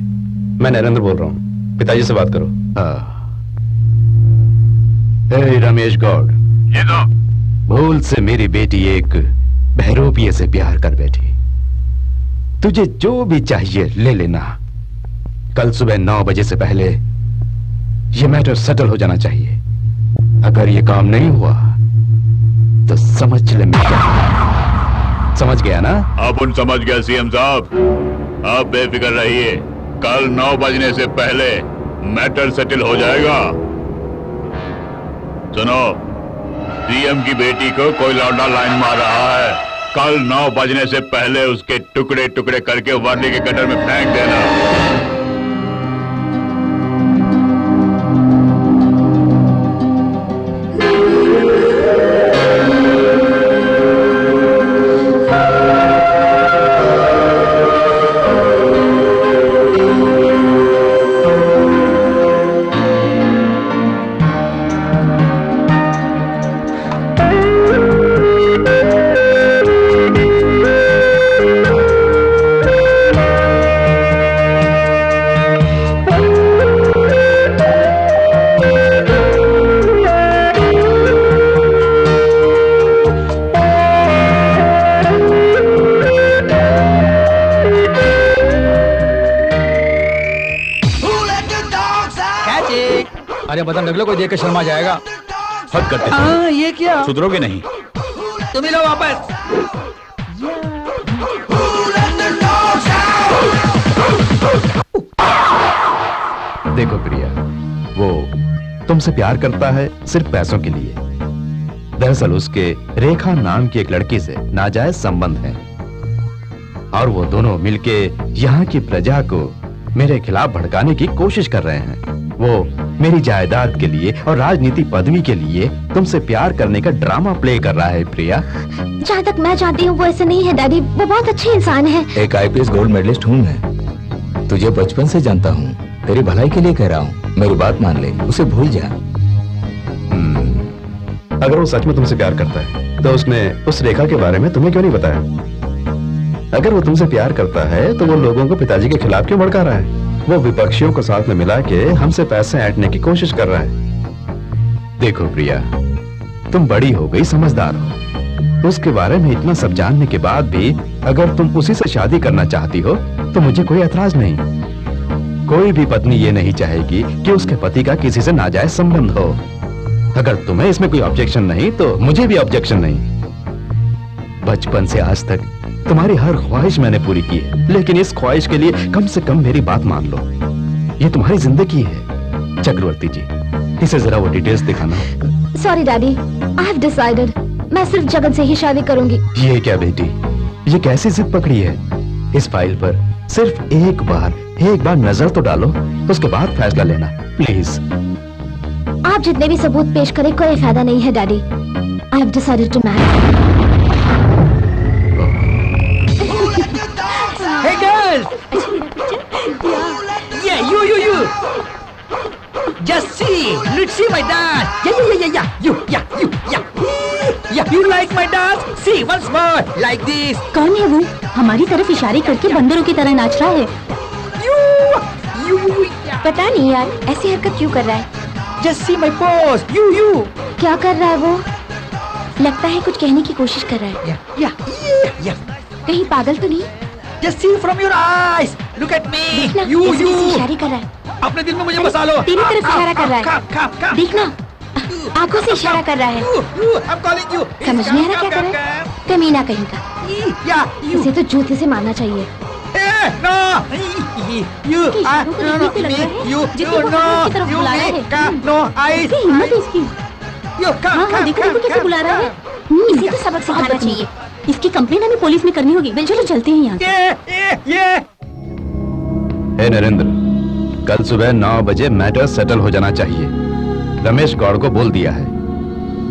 मैं नरेंद्र बोल रहा हूँ, पिताजी से बात करो। हे रमेश गौड़, ये तो भूल से मेरी बेटी एक बहरूपिये से प्यार कर बैठी। तुझे जो भी चाहिए ले लेना। कल सुबह 9 बजे से पहले ये मैटर सेटल हो जाना चाहिए। अगर ये काम नहीं हुआ तो समझ ले मेरा। समझ गया ना? अपन समझ गया सीएम साहब। आप बेफिक्र रहिए, कल 9 बजने से पहले मैटर सेटल हो जाएगा। सुनो, सीएम की बेटी को कोई लौंडा लाइन मार रहा है। कल 9 बजने से पहले उसके टुकड़े टुकड़े करके वर्ली के गटर में फेंक देना। अरे बता निकलो, कोई देख के शर्मा जाएगा। हद करते हो। हाँ, ये क्या? सुधरोगे नहीं। तुम ही लो वापस। देखो प्रिया, वो तुमसे प्यार करता है सिर्फ पैसों के लिए। दरअसल उसके रेखा नाम की एक लड़की से नाजायज संबंध है और वो दोनों मिलके यहाँ की प्रजा को मेरे खिलाफ भड़काने की कोशिश कर रहे हैं। वो मेरी जायदाद के लिए और राजनीति पदवी के लिए तुमसे प्यार करने का ड्रामा प्ले कर रहा है प्रिया। जहाँ तक मैं जानती हूँ वो ऐसे नहीं है डैडी, वो बहुत अच्छे इंसान है। एक आईपीएस गोल्ड मेडलिस्ट हूँ मैं, तुझे बचपन से जानता हूँ, तेरी भलाई के लिए कह रहा हूँ, मेरी बात मान ले, उसे भूल जा। अगर वो सच में तुमसे प्यार करता है तो उसने उस रेखा के बारे में तुम्हें क्यों नहीं बताया? अगर वो तुमसे प्यार करता है तो वो लोगों को पिताजी के खिलाफ क्यों भड़का रहा है? वो विपक्षियों को साथ में मिला के हमसे पैसे ऐंठने की कोशिश कर रहा है। देखो प्रिया, तुम बड़ी हो गई, समझदार हो। उसके बारे में इतना सब जानने के बाद भी अगर तुम उसी से शादी करना चाहती हो तो मुझे कोई एतराज नहीं। कोई भी पत्नी ये नहीं चाहेगी कि उसके पति का किसी से नाजायज संबंध हो। अगर तुम्हें इसमें कोई ऑब्जेक्शन नहीं तो मुझे भी ऑब्जेक्शन नहीं। बचपन से आज तक तुम्हारी हर ख्वाहिश मैंने पूरी की है, लेकिन इस ख्वाहिश के लिए कम से कम मेरी बात मान लो। ये तुम्हारी जिंदगी है। चक्रवर्ती जी, इसे जरा वो डिटेल्स दिखाना। Sorry daddy, I have decided, मैं सिर्फ जगन से ही शादी करूंगी। ये क्या बेटी, ये कैसी जिद पकड़ी है? इस फाइल पर सिर्फ एक बार नजर तो डालो, उसके बाद फैसला लेना प्लीज। आप जितने भी सबूत पेश करें कोई फायदा नहीं है daddy. I have decided to marry. Hey girls! Yeah, you. Just see, let's see my dance. Yeah. You like my dance? See once more, like this. कौन है वो? हमारी तरफ इशारे करके बंदरों की तरह नाच रहा है। You. पता नहीं यार, ऐसी हरकत क्यों कर रहा है? Just see my pose. You. क्या कर रहा है वो? लगता है कुछ कहने की कोशिश कर रहा है। Yeah. कहीं पागल तो नहीं? Just see from your eyes. Look at me. देखना, You. इशारे कर रहा है। अपने दिल में मुझे बसा लो। तेरी तरफ इशारा कर रहा है। Come. देखना, आंखों से इशारा कर रहा है। I'm calling you. समझ नहीं आ रहा क्या कर रहा है? कमीना कहीं का। Yeah. इसे तो जूते से मारना चाहिए। No. You, इशारों को देखने से लगता है you, जैसे you, वो no, हमें की तरफ you, बुला रहा है। no, I, इसकी हिम्मत है इसकी। you, come, हाँ, देखो देखो कैसे बुला रहा है। इसे तो सबक सिखाना चाहिए। इसकी कंप्लेन हमें पुलिस में करनी होगी। चलो चलते हैं यहाँ से। ये। हे नरेंद्र, कल सुबह 9 बजे मैटर सेटल हो जाना चाहिए। रमेश गौड़ को बोल दिया है,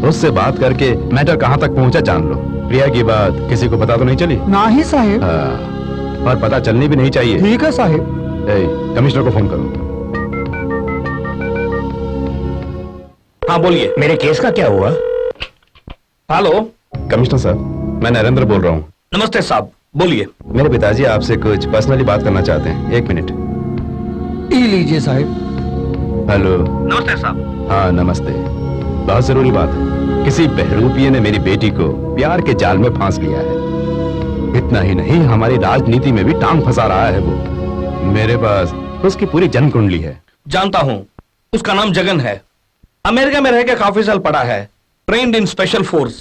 उससे बात करके मैटर कहाँ तक पहुँचा जान लो। प्रिया की बात किसी को पता तो नहीं चली? ना ही साहेब। हाँ, और पता चलनी भी नहीं चाहिए। ठीक है साहेब। कमिश्नर को फोन करो। हाँ बोलिए, मेरे केस का क्या हुआ? हेलो कमिश्नर साहब, मैं नरेंद्र बोल रहा हूँ। नमस्ते साहब, बोलिए। मेरे पिताजी आपसे कुछ पर्सनली बात करना चाहते हैं। 1 मिनट। ई लीजिए साहेब। हेलो। नमस्ते साहब। हाँ नमस्ते। बहुत जरूरी बात है। किसी बहरूपिये ने मेरी बेटी को प्यार के जाल में फांस लिया है। इतना ही नहीं, हमारी राजनीति में भी टांग फंसा रहा है वो। मेरे पास उसकी पूरी जन्म कुंडली है। जानता हूँ, उसका नाम जगन है। अमेरिका में रहकर काफी साल पढ़ा है, trained in special force.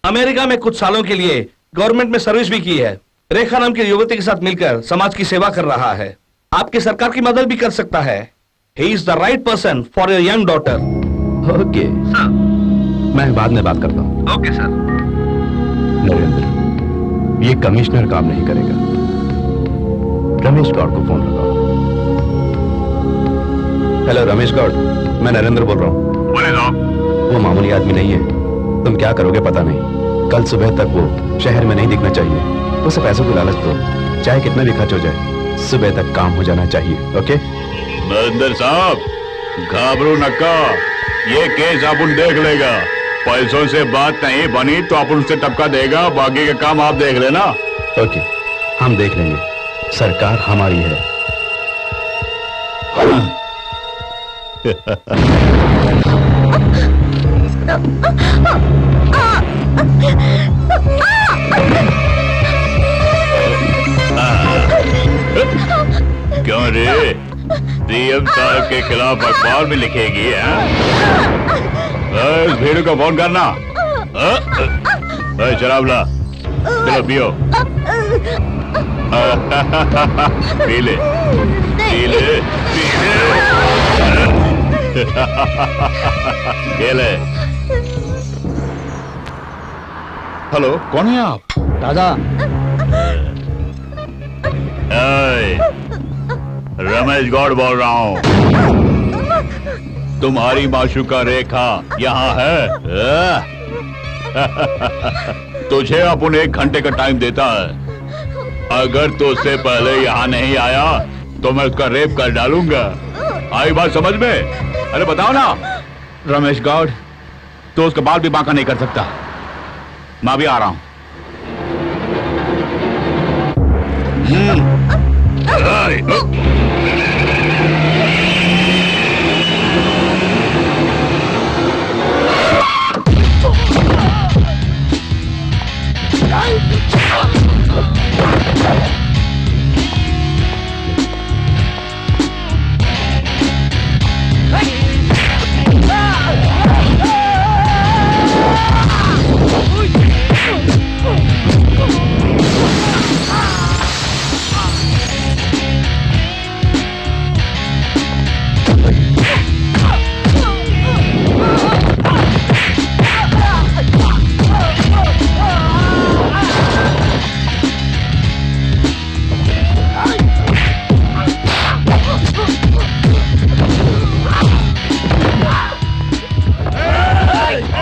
America में कुछ सालों के लिए गवर्नमेंट में सर्विस भी की है। रेखा नाम की युवती के साथ मिलकर समाज की सेवा कर रहा है। आपकी सरकार की मदद भी कर सकता है। He is the right person for your young daughter. Okay sir, मैं बाद में बात करता हूँ। Okay sir. नरेंद्र, ये कमिश्नर काम नहीं करेगा। रमेश गौड़ को फोन लगाओ। हेलो रमेश गौड़, मैं नरेंद्र बोल रहा हूँ। बोले साहब। वो मामूली आदमी नहीं है, तुम क्या करोगे पता नहीं। कल सुबह तक वो शहर में नहीं दिखना चाहिए। उसे पैसों की लालच दो, चाहे कितना भी खर्च हो जाए, सुबह तक काम हो जाना चाहिए। ओके नरेंद्र साहब, घबरो नक्का, ये केस अपन देख लेगा। पैसों से बात नहीं बनी तो अपन उससे टपका देगा, बाकी का काम आप देख लेना। ओके, हम देख लेंगे। सरकार हमारी है। क्यों रे, सीएम साहब के खिलाफ अखबार में लिखेगी? इस भीड़ को फोन करना। शराब ला, चलो पियो। पी ले, पी ले, पी ले। हेलो, कौन है आप? दादा। रमेश गौड़ बोल रहा हूँ। तुम्हारी माशूका रेखा यहाँ है? तुझे अपन 1 घंटे का टाइम देता है। अगर तो उससे पहले यहाँ नहीं आया तो मैं उसका रेप कर डालूंगा। आई बात समझ में? अरे बताओ ना। रमेश गौड़, तो उसका बाल भी बांका नहीं कर सकता। मैं भी आ रहा हूँ।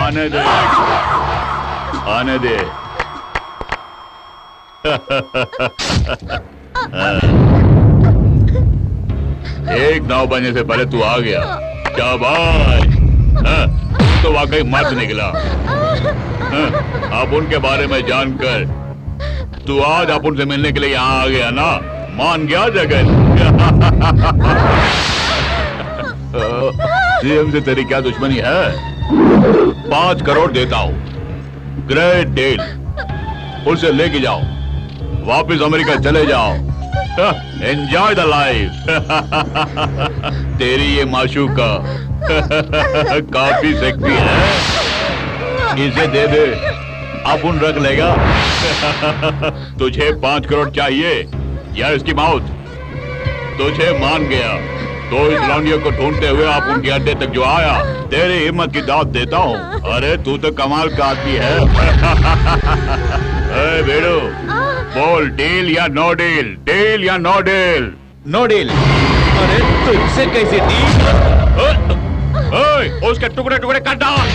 आने दे, आने दे। एक 9 बजे से पहले तू आ गया। शाबाश, तो वाकई मर्द निकला। आप उनके बारे में जानकर तू आज आप उनसे मिलने के लिए यहाँ आ गया ना? मान गया जगन? सीएम से तेरी क्या दुश्मनी है? 5 करोड़ देता हूँ, ग्रेट डील। उसे लेके जाओ, वापिस अमेरिका चले जाओ, एंजॉय द लाइफ। तेरी ये माशूका काफी सेक्सी है, इसे दे दे, अपन रख लेगा। तुझे 5 करोड़ चाहिए या इसकी मौत? तुझे मान गया। तो इस लौंडियों को ढूंढते हुए आप उनके अड्डे तक जो आया, तेरी हिम्मत की दाद देता हूँ। अरे तू तो कमाल का आदमी है। ए बेड़ू, बोल डील या नो डील, डील या नो डील। No deal. अरे तुझसे कैसे डील? उसके टुकड़े टुकड़े कर डाल।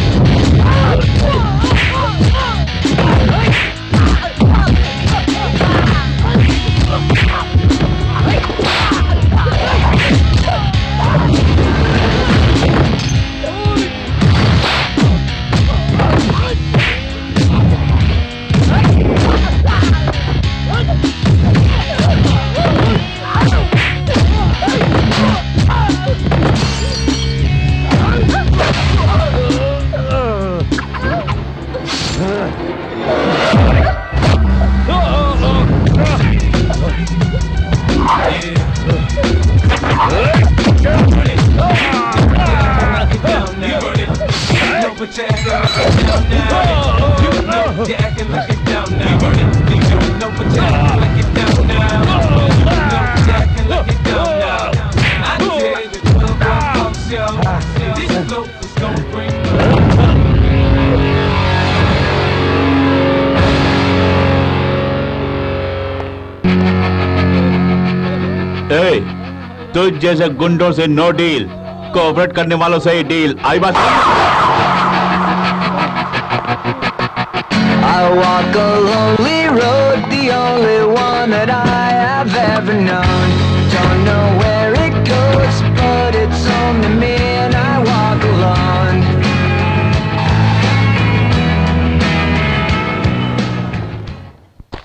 तुझ जैसे गुंडों से नो डील, कोऑपरेट करने वालों से ही डील। आई बात। I walk a lonely road, the only one that I have ever known. Don't know where it goes, but it's only me and I walk alone.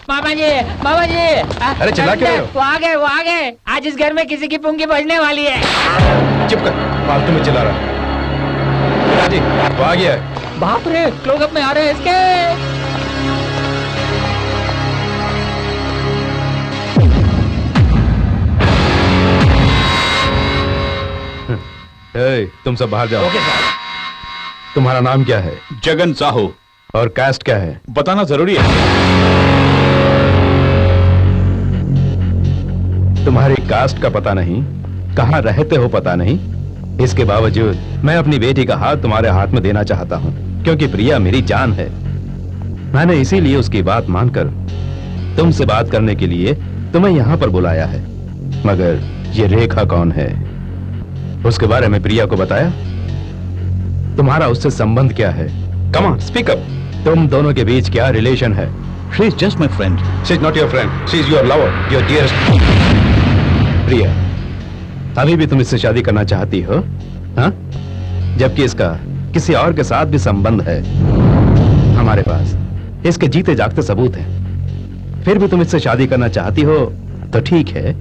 मामा जी अरे चिल्ला क्यों रहे हो? वो आ गए। आज इस घर में किसी की पुंगी बजने वाली है। चुप कर, फालतू में चिल्ला रहा। जी वो आ गया है। बाप रे, लोग अब में आ रहे हैं इसके। तुम सब बाहर जाओ। तुम्हारा नाम क्या है? जगन साहू। और कास्ट क्या है? बताना जरूरी है। तुम्हारी कास्ट का पता नहीं, कहाँ रहते हो पता नहीं, इसके बावजूद मैं अपनी बेटी का हाथ तुम्हारे हाथ में देना चाहता हूँ, क्योंकि प्रिया मेरी जान है। मैंने इसीलिए उसकी बात मानकर तुमसे बात करने के लिए तुम्हें यहाँ पर बुलाया है। मगर ये रेखा कौन है? उसके बारे में प्रिया को बताया? तुम्हारा उससे संबंध क्या है? Come on speak up. तुम दोनों के बीच क्या रिलेशन है? She is just my friend. She is not your friend. She is your lover, your dearest. प्रिया, अभी भी तुम इससे शादी करना चाहती हो? हाँ? जबकि इसका किसी और के साथ भी संबंध है। हमारे पास इसके जीते जागते सबूत हैं। फिर भी तुम इससे शादी करना चाहती हो तो ठीक है,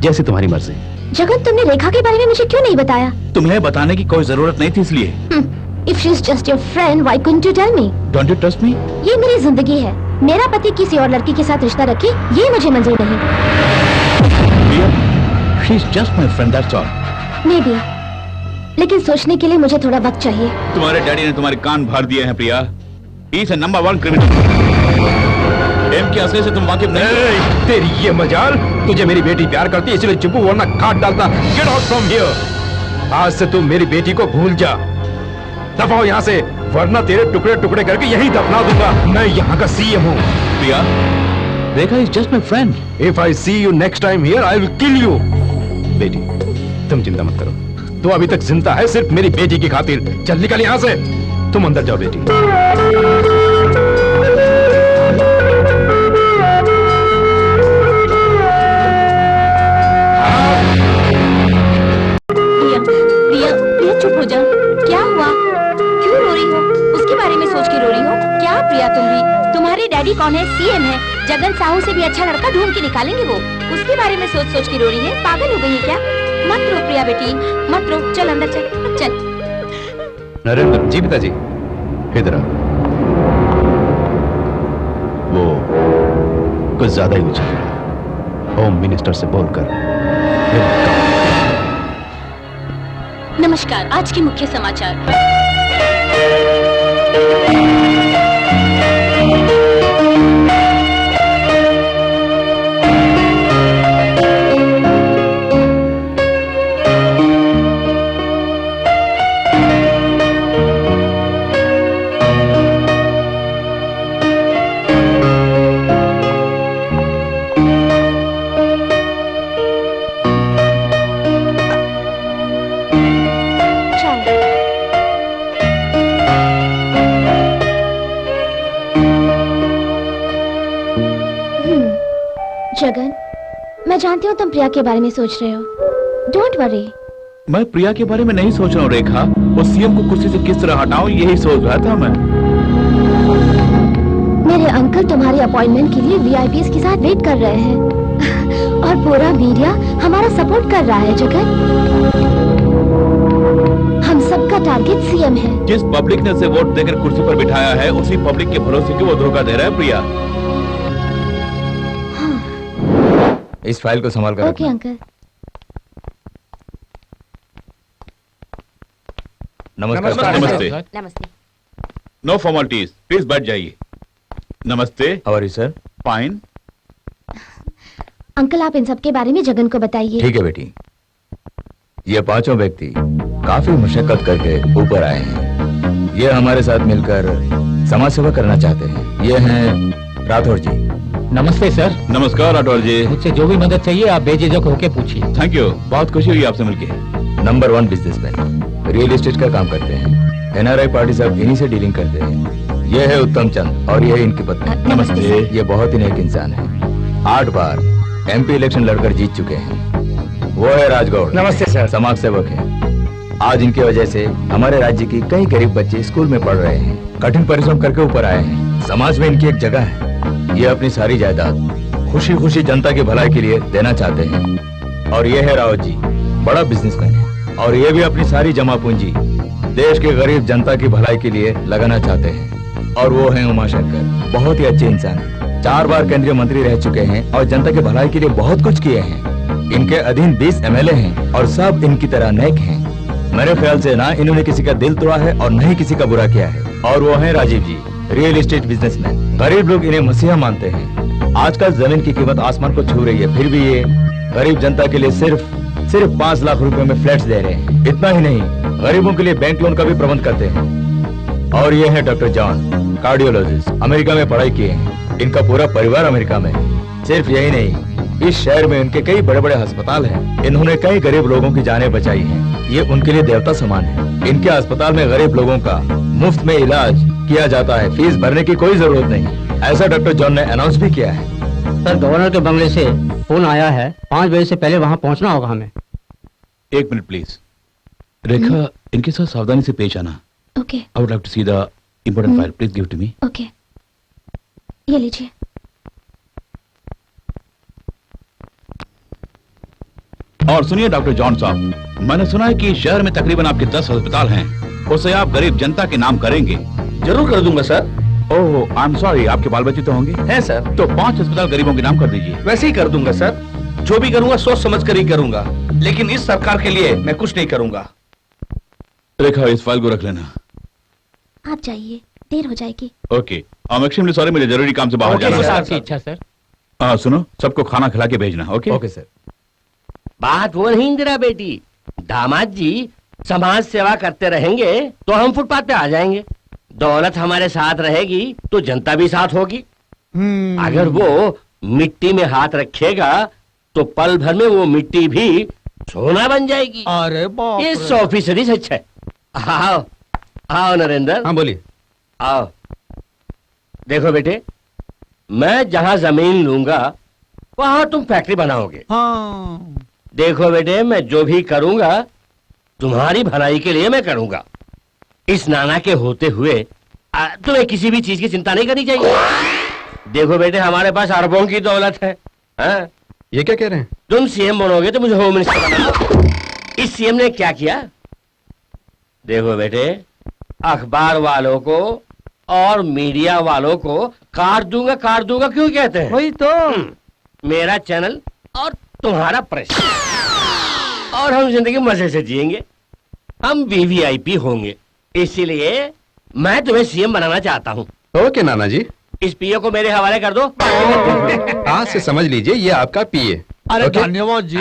जैसी तुम्हारी मर्जी। जगन, तुमने रेखा के बारे में मुझे क्यों नहीं बताया? तुम्हें बताने की कोई जरूरत नहीं थी इसलिए। If she is just your friend, why couldn't you tell me? Don't you trust me? ये मेरी जिंदगी है। मेरा पति किसी और लड़की के साथ रिश्ता रखे, ये मुझे मंजूर नहीं। She is just my friend, that's all. Maybe, लेकिन सोचने के लिए मुझे थोड़ा वक्त चाहिए। तुम्हारे डैडी ने तुम्हारे कान भर दिए हैं Priya. He is a number one criminal. M K असली से तुम वाकिफ नहीं। तेरी ये मजाल, तुझे मेरी बेटी प्यार करती है इसलिए चुप्पू वरना काट डालता। Get out from here. आज से तुम मेरी बेटी को भूल जा। दफाओ यहाँ से, वरना तेरे टुकड़े टुकड़े करके यहीं दफना दूंगा। मैं यहाँ का सीएम हूँ। Priya, Rekha is just my friend. If I see you next time here, I will kill you. बेटी, तुम चिंता मत करो। तू अभी तक जिंदा है सिर्फ मेरी बेटी की खातिर। चल निकल यहाँ से। तुम अंदर जाओ बेटी। प्रिया चुप हो जा। क्या हुआ? क्यों रो रही हो? उसके बारे में सोच के रो रही हो? क्या प्रिया तुम भी? तुम्हारे डैडी कौन है? सीएम है। जगन साहू से भी अच्छा लड़का ढूंढ के निकालेंगे वो। उसके बारे में सोच सोच के रो रही है। पागल हो गई है क्या? मत रो प्रिया बेटी, मत रो। चल अंदर चल चल। नरेंद्र जी, पिताजी इधर आ। वो कुछ ज्यादा ही उछल रहा। होम मिनिस्टर से बोलकर नमस्कार, आज के मुख्य समाचार। जगन, मैं जानती हूँ तुम प्रिया के बारे में सोच रहे हो। Don't worry. मैं प्रिया के बारे में नहीं सोच रहा हूँ रेखा, वो सीएम को कुर्सी से किस तरह हटाऊं यही सोच रहा था मैं। मेरे अंकल तुम्हारी अपॉइंटमेंट के लिए वीआईपीज़ के साथ वेट कर रहे हैं और पूरा मीडिया हमारा सपोर्ट कर रहा है जगन। हम सबका टारगेट सीएम है। जिस पब्लिक ने उसे वोट देकर कुर्सी पर बिठाया है उसी पब्लिक के भरोसे क्यों वो धोखा दे रहा है प्रिया। इस फाइल को संभाल कर ओके अंकल। नमस्कार। नमस्ते। नमस्ते। नो फॉर्मेलिटीज, प्लीज बैठ जाइए। नमस्ते। How are you sir? Fine. Uncle आप इन सब के बारे में जगन को बताइए। ठीक है बेटी, ये पांचों व्यक्ति काफी मुशक्कत करके ऊपर आए हैं। ये हमारे साथ मिलकर समाज सेवा करना चाहते हैं। ये हैं राठौर जी। नमस्ते सर। नमस्कार राठौर जी। मुझसे जो भी मदद चाहिए आप बेझिझक होके पूछिए। थैंक यू, बहुत खुशी हुई आपसे मिलके। नंबर 1 बिजनेसमैन, रियल एस्टेट का काम करते हैं। एनआरआई पार्टी सब इन्हीं से डीलिंग करते हैं। ये है उत्तम चंद और ये है इनकी पत्नी। नमस्ते। ये बहुत ही नेक इंसान है, 8 बार एमपी इलेक्शन लड़कर जीत चुके हैं। वो है राजगौड़। नमस्ते सर। समाज सेवक है। आज इनकी वजह से हमारे राज्य की कई गरीब बच्चे स्कूल में पढ़ रहे हैं। कठिन परिश्रम करके ऊपर आए हैं। समाज में इनकी एक जगह है। ये अपनी सारी जायदाद खुशी खुशी जनता की भलाई के लिए देना चाहते हैं। और ये है रावत जी, बड़ा बिजनेसमैन है और ये भी अपनी सारी जमा पूंजी देश के गरीब जनता की भलाई के लिए लगाना चाहते हैं। और वो है उमाशंकर, बहुत ही अच्छे इंसान है। 4 बार केंद्रीय मंत्री रह चुके हैं और जनता के भलाई के लिए बहुत कुछ किए हैं। इनके अधीन 20 एमएलए हैं और सब इनकी तरह नेक हैं। मेरे ख्याल से ना इन्होंने किसी का दिल तोड़ा है और न ही किसी का बुरा किया है। और वो है राजीव जी, रियल एस्टेट बिजनेसमैन। गरीब लोग इन्हें मसीहा मानते हैं। आजकल जमीन की कीमत आसमान को छू रही है, फिर भी ये गरीब जनता के लिए सिर्फ 5 लाख रुपए में फ्लैट्स दे रहे हैं। इतना ही नहीं, गरीबों के लिए बैंक लोन का भी प्रबंध करते हैं। और ये है डॉक्टर जॉन, कार्डियोलॉजिस्ट, अमेरिका में पढ़ाई किए हैं। इनका पूरा परिवार अमेरिका में। सिर्फ यही नहीं, इस शहर में इनके कई बड़े बड़े अस्पताल हैं। इन्होंने कई गरीब लोगों की जानें बचाई हैं। ये उनके लिए देवता समान है। इनके अस्पताल में गरीब लोगों का मुफ्त में इलाज किया जाता है, फीस भरने की कोई जरूरत नहीं। ऐसा डॉक्टर जॉन ने अनाउंस भी किया है। सर, गवर्नर के बंगले से फोन आया है, 5 बजे से पहले वहाँ पहुँचना होगा हमें। 1 मिनट प्लीज। रेखा, इनके साथ सावधानी से पेश आना। Okay. I would like to see the important file, please give to me. Okay, ये लीजिए। और सुनिए डॉक्टर जॉन साहब, मैंने सुना है कि शहर में तकरीबन आपके 10 अस्पताल हैं। उसे आप गरीब जनता के नाम करेंगे। जरूर कर दूंगा sir. Oh, I am sorry, आपके बाल बच्चे तो होंगे? है सर। तो 5 अस्पताल गरीबों के नाम कर दीजिए। वैसे ही कर दूंगा सर। जो भी करूंगा सोच समझ कर ही करूंगा, लेकिन इस सरकार के लिए मैं कुछ नहीं करूंगा। रेखा, इस फाइल को रख लेना। आप जाइए, देर हो जाएगी। Okay, I am extremely sorry, मुझे जरूरी काम से बाहर जाना है। आपकी इच्छा सर। सुनो, सबको खाना खिला के भेजना। Okay okay sir. बात वो नहीं इंदिरा बेटी, दामाद जी समाज सेवा करते रहेंगे तो हम फुटपाथ पे आ जाएंगे। दौलत हमारे साथ रहेगी तो जनता भी साथ होगी। अगर वो मिट्टी में हाथ रखेगा तो पल भर में वो मिट्टी भी सोना बन जाएगी। अरे बाप ये रे। 100% सच है। आओ आओ नरेंद्र। हाँ बोलिए। आओ, देखो बेटे, मैं जहां जमीन लूंगा वहां तुम फैक्ट्री बनाओगे। हाँ। देखो बेटे, मैं जो भी करूंगा तुम्हारी भलाई के लिए मैं करूंगा। इस नाना के होते हुए तुम्हें किसी भी चीज की चिंता नहीं करनी चाहिए। देखो बेटे, हमारे पास अरबों की दौलत है। हाँ? ये क्या कह रहे हैं? तुम सीएम बनोगे तो मुझे होम मिनिस्टर बनाओ। इस सीएम ने क्या किया? देखो बेटे, अखबार वालों को और मीडिया वालों को काट दूंगा क्यों कहते हैं? वही तो। मेरा चैनल और तुम्हारा प्रेस, और हम जिंदगी मजे से जिएंगे। हम वीवीआईपी होंगे। इसीलिए मैं तुम्हें सीएम बनाना चाहता हूँ। ओके नाना जी। इस पीए को मेरे हवाले कर दो। आज से समझ लीजिए ये आपका पीए। अरे धन्यवाद जी।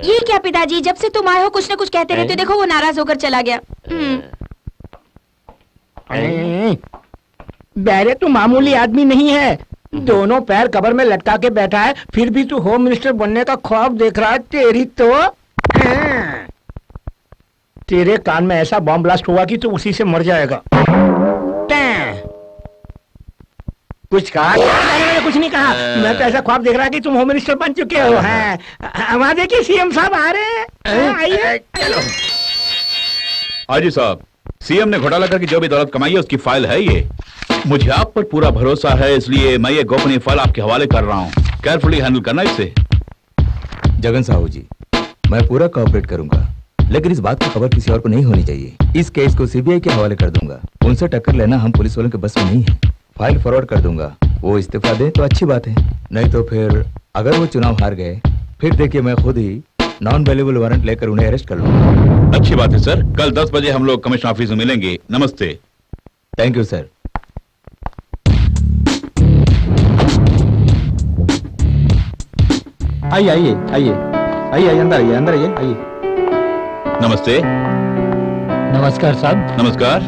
ये क्या पिताजी, जब से तुम आए हो कुछ न कुछ कहते रहते हो। देखो वो नाराज होकर चला गया। बैरे तू मामूली आदमी नहीं है। दोनों पैर कबर में लटका के बैठा है, फिर भी तू होम मिनिस्टर बनने का ख्वाब देख रहा है। तेरी तो तेरे कान में ऐसा बॉम्ब ब्लास्ट हुआ कि तू उसी से मर जाएगा। कुछ कहा? मैंने कुछ नहीं कहा। मैं तो ऐसा ख्वाब देख रहा कि तुम होम मिनिस्टर बन चुके हो। हैं वहाँ देखिए सीएम साहब आ रहे हैं। आइए। हाजी साहब, सीएम ने घोटाला करके जो भी दौलत कमाई है उसकी फाइल है ये। मुझे आप पर पूरा भरोसा है, इसलिए मैं ये गोपनीय फाइल आपके हवाले कर रहा हूँ। केयरफुली हैंडल करना इसे। जगन साहू जी, मैं पूरा कोऑपरेट करूंगा, लेकिन इस बात की खबर किसी और को नहीं होनी चाहिए। इस केस को सीबीआई के हवाले कर दूंगा। उनसे टक्कर लेना हम पुलिस वालों के बस में नहीं है। फाइल फॉरवर्ड कर दूंगा। वो इस्तीफा दे तो अच्छी बात है, नहीं तो फिर अगर वो चुनाव हार गए फिर देखिए मैं खुद ही नॉन वेल्यूबल वारंट लेकर उन्हें अरेस्ट कर लूंगा। अच्छी बात है सर। कल 10 बजे हम लोग कमिश्नर ऑफिस में मिलेंगे। नमस्ते। Thank you sir. आइए आइए आइए आइए अंदर आइए, अंदर आइए आइए। नमस्ते। नमस्कार साहब। नमस्कार।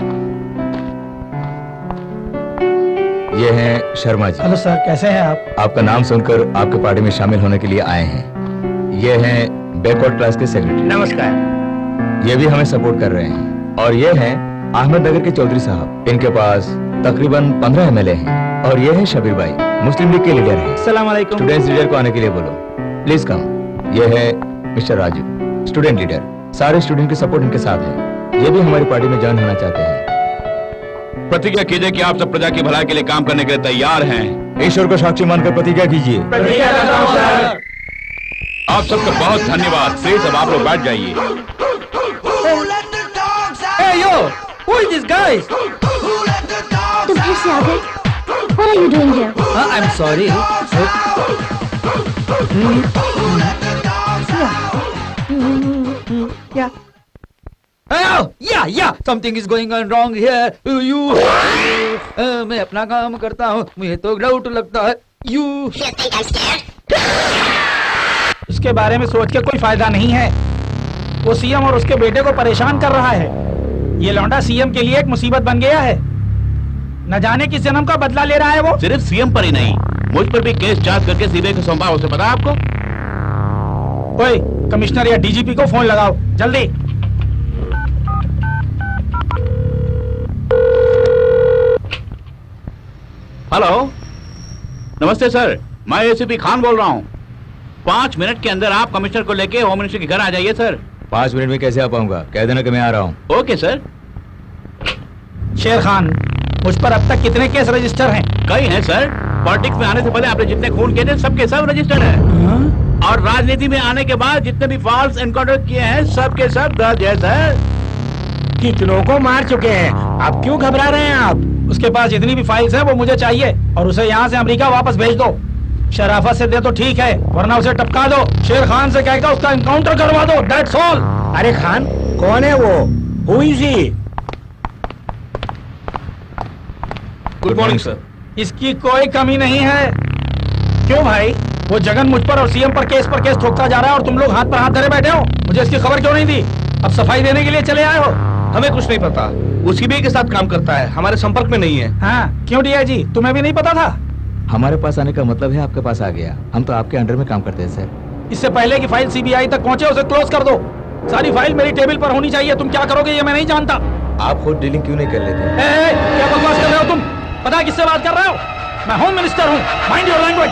ये हैं शर्मा जी। हेलो सर, कैसे हैं आप? आपका नाम सुनकर आपके पार्टी में शामिल होने के लिए आए हैं। ये हैं बैकवर्ड क्लास के सेक्रेटरी। नमस्कार। ये भी हमें सपोर्ट कर रहे हैं। और ये हैं अहमदनगर के चौधरी साहब। इनके पास तकरीबन 15 एमएलए हैं। और ये है शबीर भाई, मुस्लिम लीग के लीडर हैं। अस्सलाम वालेकुम। स्टूडेंट्स लीडर को आने के लिए बोलो। Please come. ये है मिस्टर राजू, स्टूडेंट लीडर। सारे स्टूडेंट की सपोर्ट इनके साथ है। ये भी हमारी पार्टी में ज्वाइन होना चाहते हैं। प्रतिज्ञा कीजिए कि आप सब प्रजा की भलाई के लिए काम करने के लिए तैयार हैं। ईश्वर को साक्षी मानकर प्रतिज्ञा कीजिए। आप सबका बहुत धन्यवाद। प्लीज अब आप लोग बैठ जाइए। Hey yo, who is this guy? तुम फिर से आ गए? What are you doing here? I'm sorry. Yeah. Oh, yeah, something is going on wrong here. मैं अपना काम करता हूँ, मुझे तो डाउट लगता है। उसके बारे में सोच के कोई फायदा नहीं है। वो सीएम और उसके बेटे को परेशान कर रहा है। ये लौंडा सीएम के लिए एक मुसीबत बन गया है। न जाने किस जन्म का बदला ले रहा है वो। सिर्फ सीएम पर ही नहीं, मुझ पर भी केस चार्ज करके सीबीआई को सौंपा। उसे पता है आपको? कोई कमिश्नर या डीजीपी को फोन लगाओ जल्दी। हेलो, नमस्ते सर, मैं एसीपी खान बोल रहा हूँ। 5 मिनट के अंदर आप कमिश्नर को लेके होम मिनिस्टर के घर आ जाइए सर। 5 मिनट में कैसे आ पाऊंगा? कह देना कि मैं आ रहा हूँ। Okay sir. शेर खान, मुझ पर अब तक कितने केस रजिस्टर हैं? कई हैं सर। पॉलिटिक्स में आने से पहले आपने जितने खून किए थे सबके सब रजिस्टर्ड है। और राजनीति में आने के बाद जितने भी फॉल्स एनकाउंटर किए हैं सबके सब दर्ज है सर। कितनों को मार चुके हैं। अब क्यों घबरा रहे हैं आप? उसके पास जितनी भी फाइल्स हैं वो मुझे चाहिए और उसे यहाँ से अमेरिका वापस भेज दो। शराफत से दे तो ठीक है, वरना उसे टपका दो। शेर खान से कहकर उसका एनकाउंटर करवा दो। That's all. अरे खान कौन है वो? Who is he? Good morning sir. इसकी कोई कमी नहीं है। क्यों भाई? वो जगन मुझ पर और सीएम पर केस ठोकता जा रहा है और तुम लोग हाथ पर हाथ धरे बैठे हो। मुझे इसकी खबर क्यों नहीं दी? अब सफाई देने के लिए चले आए हो? हमें कुछ नहीं पता। वो सीबीआई के साथ काम करता है, हमारे संपर्क में नहीं है। हाँ, क्यों डीआईजी, तुम्हें भी नहीं पता था? हमारे पास आने का मतलब है आपके पास आ गया। हम तो आपके अंडर में काम करते हैं सर। इससे पहले कि फाइल सीबीआई तक पहुंचे उसे क्लोज कर दो। सारी फाइल मेरी टेबल पर होनी चाहिए। तुम क्या करोगे ये मैं नहीं जानता। आप खुद डीलिंग क्यों नहीं कर लेते? क्या बकवास कर रहे हो तुम? पता है किससे बात कर रहे हो? मैं होम मिनिस्टर हूँ। Mind your language.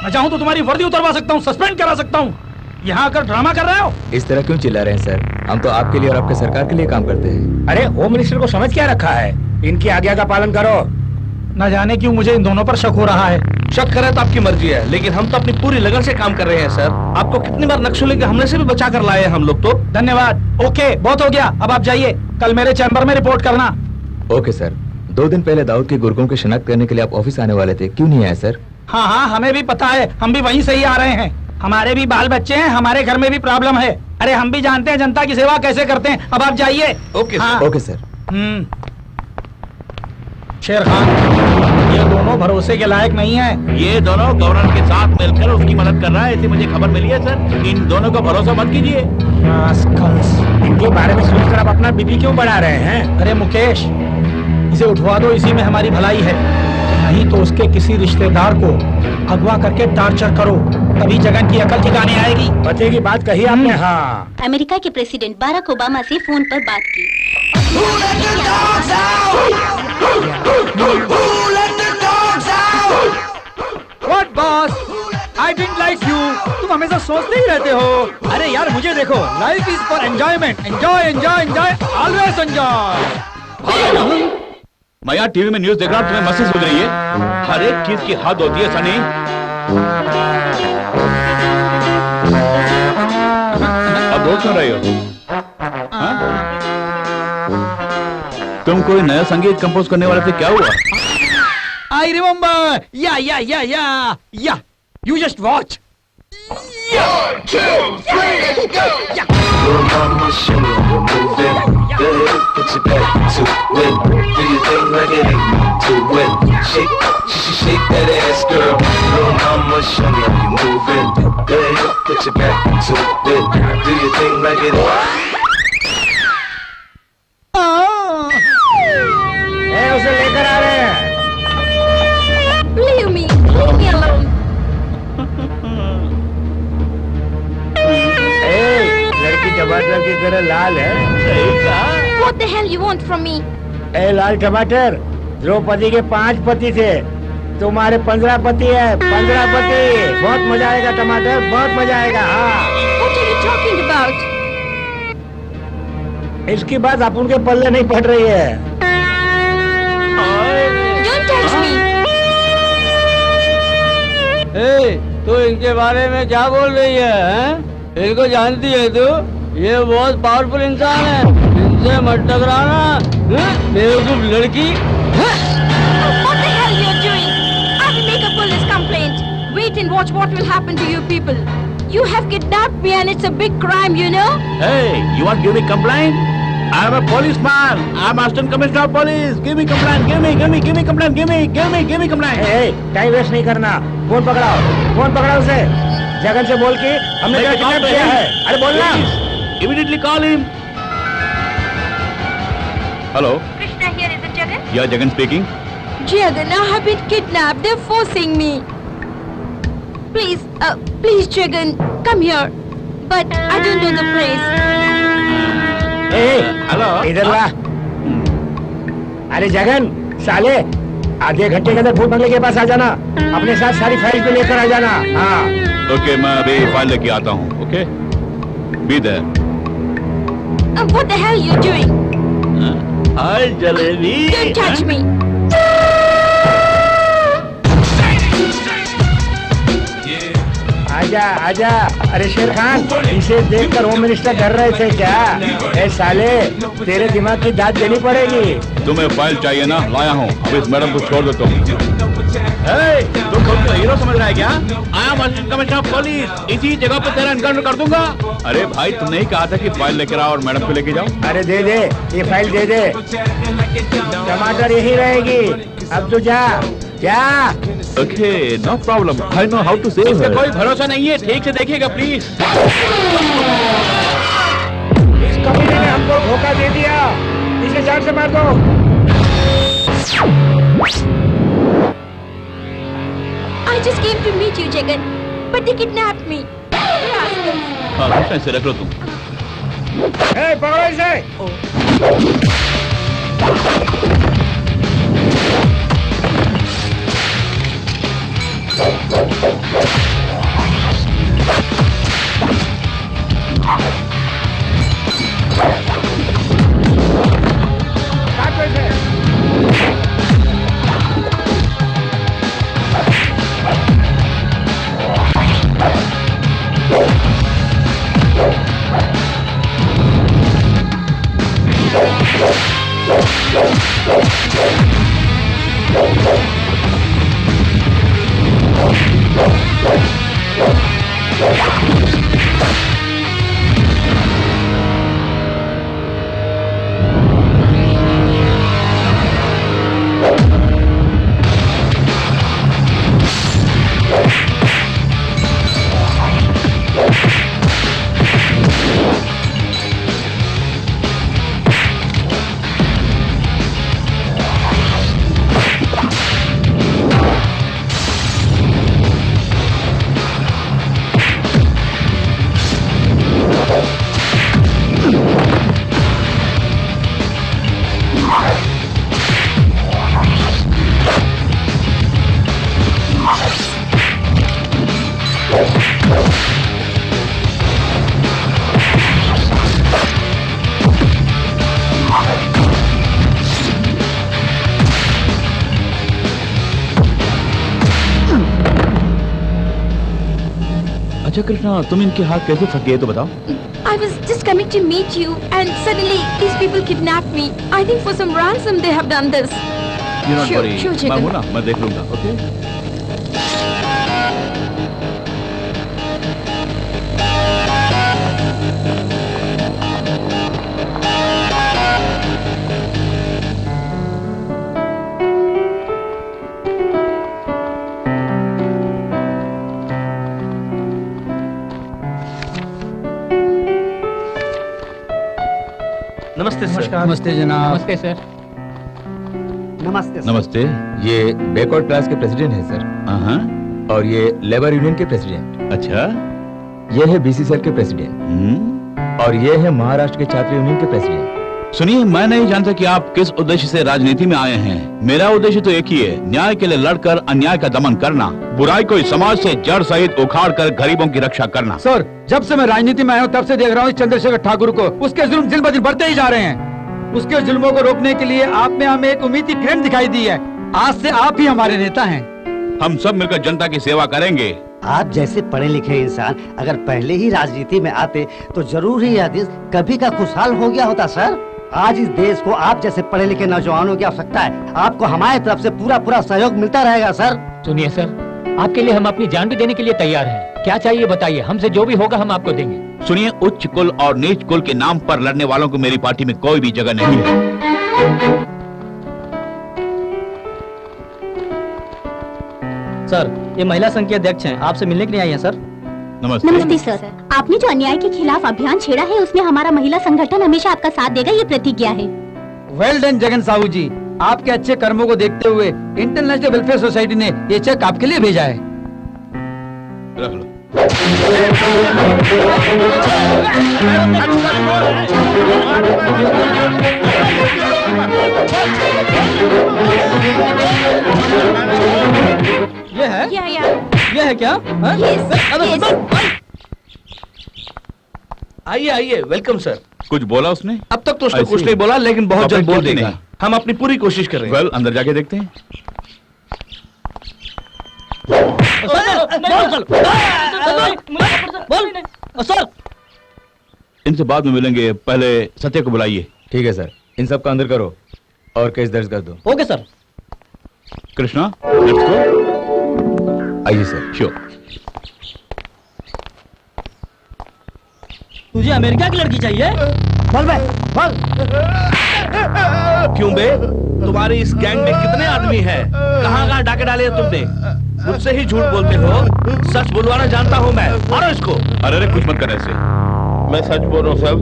मैं चाहूँ तो तुम्हारी वर्दी उतरवा सकता हूँ, सस्पेंड करा सकता हूँ। यहाँ आकर ड्रामा कर रहे हो? इस तरह क्यों चिल्ला रहे हैं सर? हम तो आपके लिए और आपके सरकार के लिए काम करते हैं। अरे होम मिनिस्टर को समझ क्या रखा है? इनकी आज्ञा का पालन करो। न जाने क्यों मुझे इन दोनों पर शक हो रहा है। शक करे तो आपकी मर्जी है, लेकिन हम तो अपनी पूरी लगन से काम कर रहे हैं सर। आपको कितनी बार नक्सलियों के हमले से भी बचा कर लाए हैं हम लोग तो। धन्यवाद। ओके, बहुत हो गया। अब आप जाइए। कल मेरे चैम्बर में रिपोर्ट करना। Okay sir. 2 दिन पहले दाऊद के गुर्गों की शिनाख्त करने के लिए आप ऑफिस आने वाले थे, क्यों नहीं आए सर? हाँ, हमें भी पता है। हम भी वहीं से ही आ रहे हैं। हमारे भी बाल बच्चे हैं, हमारे घर में भी प्रॉब्लम है। अरे हम भी जानते हैं जनता की सेवा कैसे करते हैं। अब आप जाइए। ओके हाँ। Okay sir. शेर खान, ये दोनों भरोसे के लायक नहीं है। ये दोनों गवर्नर के साथ मिलकर उसकी मदद कर रहा है, ऐसी मुझे खबर मिली है सर। इन दोनों को भरोसा मत कीजिए। इनके बारे में सोचकर आप अपना बीपी क्यों बढ़ा रहे हैं? अरे मुकेश, इसे उठवा दो, इसी में हमारी भलाई है। नहीं तो उसके किसी रिश्तेदार को अगवा करके टॉर्चर करो, तभी जगन की अकल ठिकाने आएगी। पते की बात कही आपने। हाँ, अमेरिका के प्रेसिडेंट बाराक ओबामा से फोन पर बात की। Didn't like you. तुम हमेशा सोचते ही रहते हो। अरे यार मुझे देखो, life is for enjoyment. Enjoy enjoy enjoy, always enjoy. मैं यहाँ टीवी में न्यूज देख रहा हूँ, तुम्हें मस्ती सूझ रही है? हर एक चीज की हद होती है सनी। अब रोज सुन रही हो? हाँ? तुम कोई नया संगीत कंपोज करने वाले थे, क्या हुआ? I remember. Yeah. You just watch. One, two, three, let's go. Little mama, show me how you move it. Go ahead, put your back to it. Do your thing like it ain't to it. Shake that ass, girl. Little mama, show me how you move it. Go ahead, put your back to it. Do your thing like it ain't. उसे लेकर आ रहे हैं। Leave me alone. लड़की टमाटर की तरह लाल है। सही कहा। What the hell you want from me? लाल टमाटर, द्रौपदी के 5 पति थे, तुम्हारे 15 पति है। 15 पति। बहुत मजा आएगा टमाटर, बहुत मजा आएगा। हाँ। What are you talking about? इसकी बात अपन के पल्ले नहीं पड़ रही है। Don't touch me. तो इनके बारे में क्या बोल रही है? इनको जानती है तू? ये बहुत पावरफुल इंसान है, इनसे मत टकराना। बेवकूफ लड़की। What the hell you're doing? I will make a police complaint. Wait and watch what will happen to you people. You have kidnapped me and it's a big crime, you know? Hey, you want to give me complaint? I am a policeman. I am Assistant Commissioner of Police. Give me complaint. Give me complaint. Give me complaint. Time waste नहीं करना। फोन पकड़ाओ उसे। जगन से बोल के हमने क्या किडनैप किया है। अरे बोलना। Immediately call him. Hello. Krishna here, is it Jagan? Yeah, Jagan speaking. Jagan, I have been kidnapped. They're forcing me. Please, Jagan, come here. But I don't know the place. Hello. इधर ला। अरे जगन, साले, आधे घंटे के अंदर भूत बंगले के पास आ जाना। अपने साथ सारी फाइल भी लेकर आ जाना। हाँ। ओके, मैं अभी फाइल लेके आता हूँ। Okay, be there. What the hell you doing? Hi Jalebi. Don't touch me. आजा। अरे शेर खान, इसे देखकर होम मिनिस्टर डर रहे थे क्या? ए साले, तेरे दिमाग की दाद देनी पड़ेगी। तुम्हें फाइल चाहिए ना? लाया हूँ। अब इस मैडम को छोड़ दो तुम। तुम खुद को हीरो समझ रहा है क्या? I am assistant commissioner of police. इसी जगह पे तेरा एनकाउंटर कर दूंगा। अरे भाई, तुमने ही कहा था कि फाइल लेकर आओ और मैडम को लेके जाओ। अरे दे दे, ये फाइल दे दे। टमाटर यही रहेगी। अब तो जा। Okay, no problem. I know how to save her. इसका कोई भरोसा नहीं है, ठीक से देखिएगा प्लीज। इस कमीने ने हमको धोखा दे दिया। इसे जान से मार दो। I just came to meet you, Jagan, but they kidnapped me. हाँ, पैसे रख लो तुम। पकड़ो इसे। अच्छा कृष्णा, तुम इनके हाथ कैसे फंस गए तो बताओ। I was just coming to meet you and suddenly these people kidnapped me. I think for some ransom they have done this. You're not worry. Sure, मैं Jigar. हूँ ना, मैं देख लूंगा। ओके। नमस्ते सर। नमस्ते जनाब। नमस्ते सर। नमस्ते नमस्ते। ये बैकवर्ड क्लास के प्रेसिडेंट है सर। हाँ। और ये लेबर यूनियन के प्रेसिडेंट। अच्छा। ये है बीसी सेल के प्रेसिडेंट। और ये है महाराष्ट्र के छात्र यूनियन के प्रेसिडेंट। सुनिए, मैं नहीं जानता कि आप किस उद्देश्य से राजनीति में आए हैं। मेरा उद्देश्य तो एक ही है, न्याय के लिए लड़कर अन्याय का दमन करना, बुराई को इस समाज से जड़ सहित उखाड़ कर गरीबों की रक्षा करना। सर, जब से मैं राजनीति में आया हूँ तब से देख रहा हूँ इस चंद्रशेखर ठाकुर को, उसके जुल्म दिन ब दिन बढ़ते ही जा रहे हैं। उसके जुल्मों को रोकने के लिए आप में हमें एक उम्मीद की किरण दिखाई दी है। आज से आप ही हमारे नेता हैं। हम सब मिलकर जनता की सेवा करेंगे। आप जैसे पढ़े लिखे इंसान अगर पहले ही राजनीति में आते तो जरूर ही यह देश कभी का खुशहाल हो गया होता सर। आज इस देश को आप जैसे पढ़े लिखे नौजवानों की आवश्यकता है। आपको हमारी तरफ से पूरा सहयोग मिलता रहेगा सर। सुनिए सर, आपके लिए हम अपनी जान भी देने के लिए तैयार हैं। क्या चाहिए बताइए, हमसे जो भी होगा हम आपको देंगे। सुनिए, उच्च कुल और नीच कुल के नाम पर लड़ने वालों को मेरी पार्टी में कोई भी जगह नहीं है। सर, ये महिला संघ के अध्यक्ष हैं, आपसे मिलने के लिए आई हैं सर। नमस्ते। नमस्ते सर। आपने जो अन्याय के खिलाफ अभियान छेड़ा है उसमें हमारा महिला संगठन हमेशा आपका साथ देगा, ये प्रतिज्ञा है। वेल डन जगन साहू जी, आपके अच्छे कर्मों को देखते हुए इंटरनेशनल वेलफेयर सोसाइटी ने ये चेक आपके लिए भेजा है। रख लो। ये है? ये है क्या? आइए आइए, वेलकम सर। कुछ बोला उसने? अब तक तो उसने कुछ नहीं बोला, लेकिन बहुत जल्द बोल देगा। नहीं। हम अपनी पूरी कोशिश कर रहे हैं। वेल, अंदर जाके देखते हैं। इनसे बाद में मिलेंगे, पहले सत्य को बुलाइए। ठीक है सर, इन सब का अंदर करो और केस दर्ज कर दो। Okay sir. Krishna, let's go. आइए सर। श्योर। तुझे अमेरिका की लड़की चाहिए? बोल बे, बोल। क्यों बे? तुम्हारी इस गैंग में कितने आदमी हैं? कहाँ डाके डाले हैं तुमने? मुझसे ही झूठ बोलते हो। सच बुलवाना जानता हूँ मैं। मारो इसको। अरे कुछ मत कर ऐसे। मैं सच बोल रहा हूँ साहब,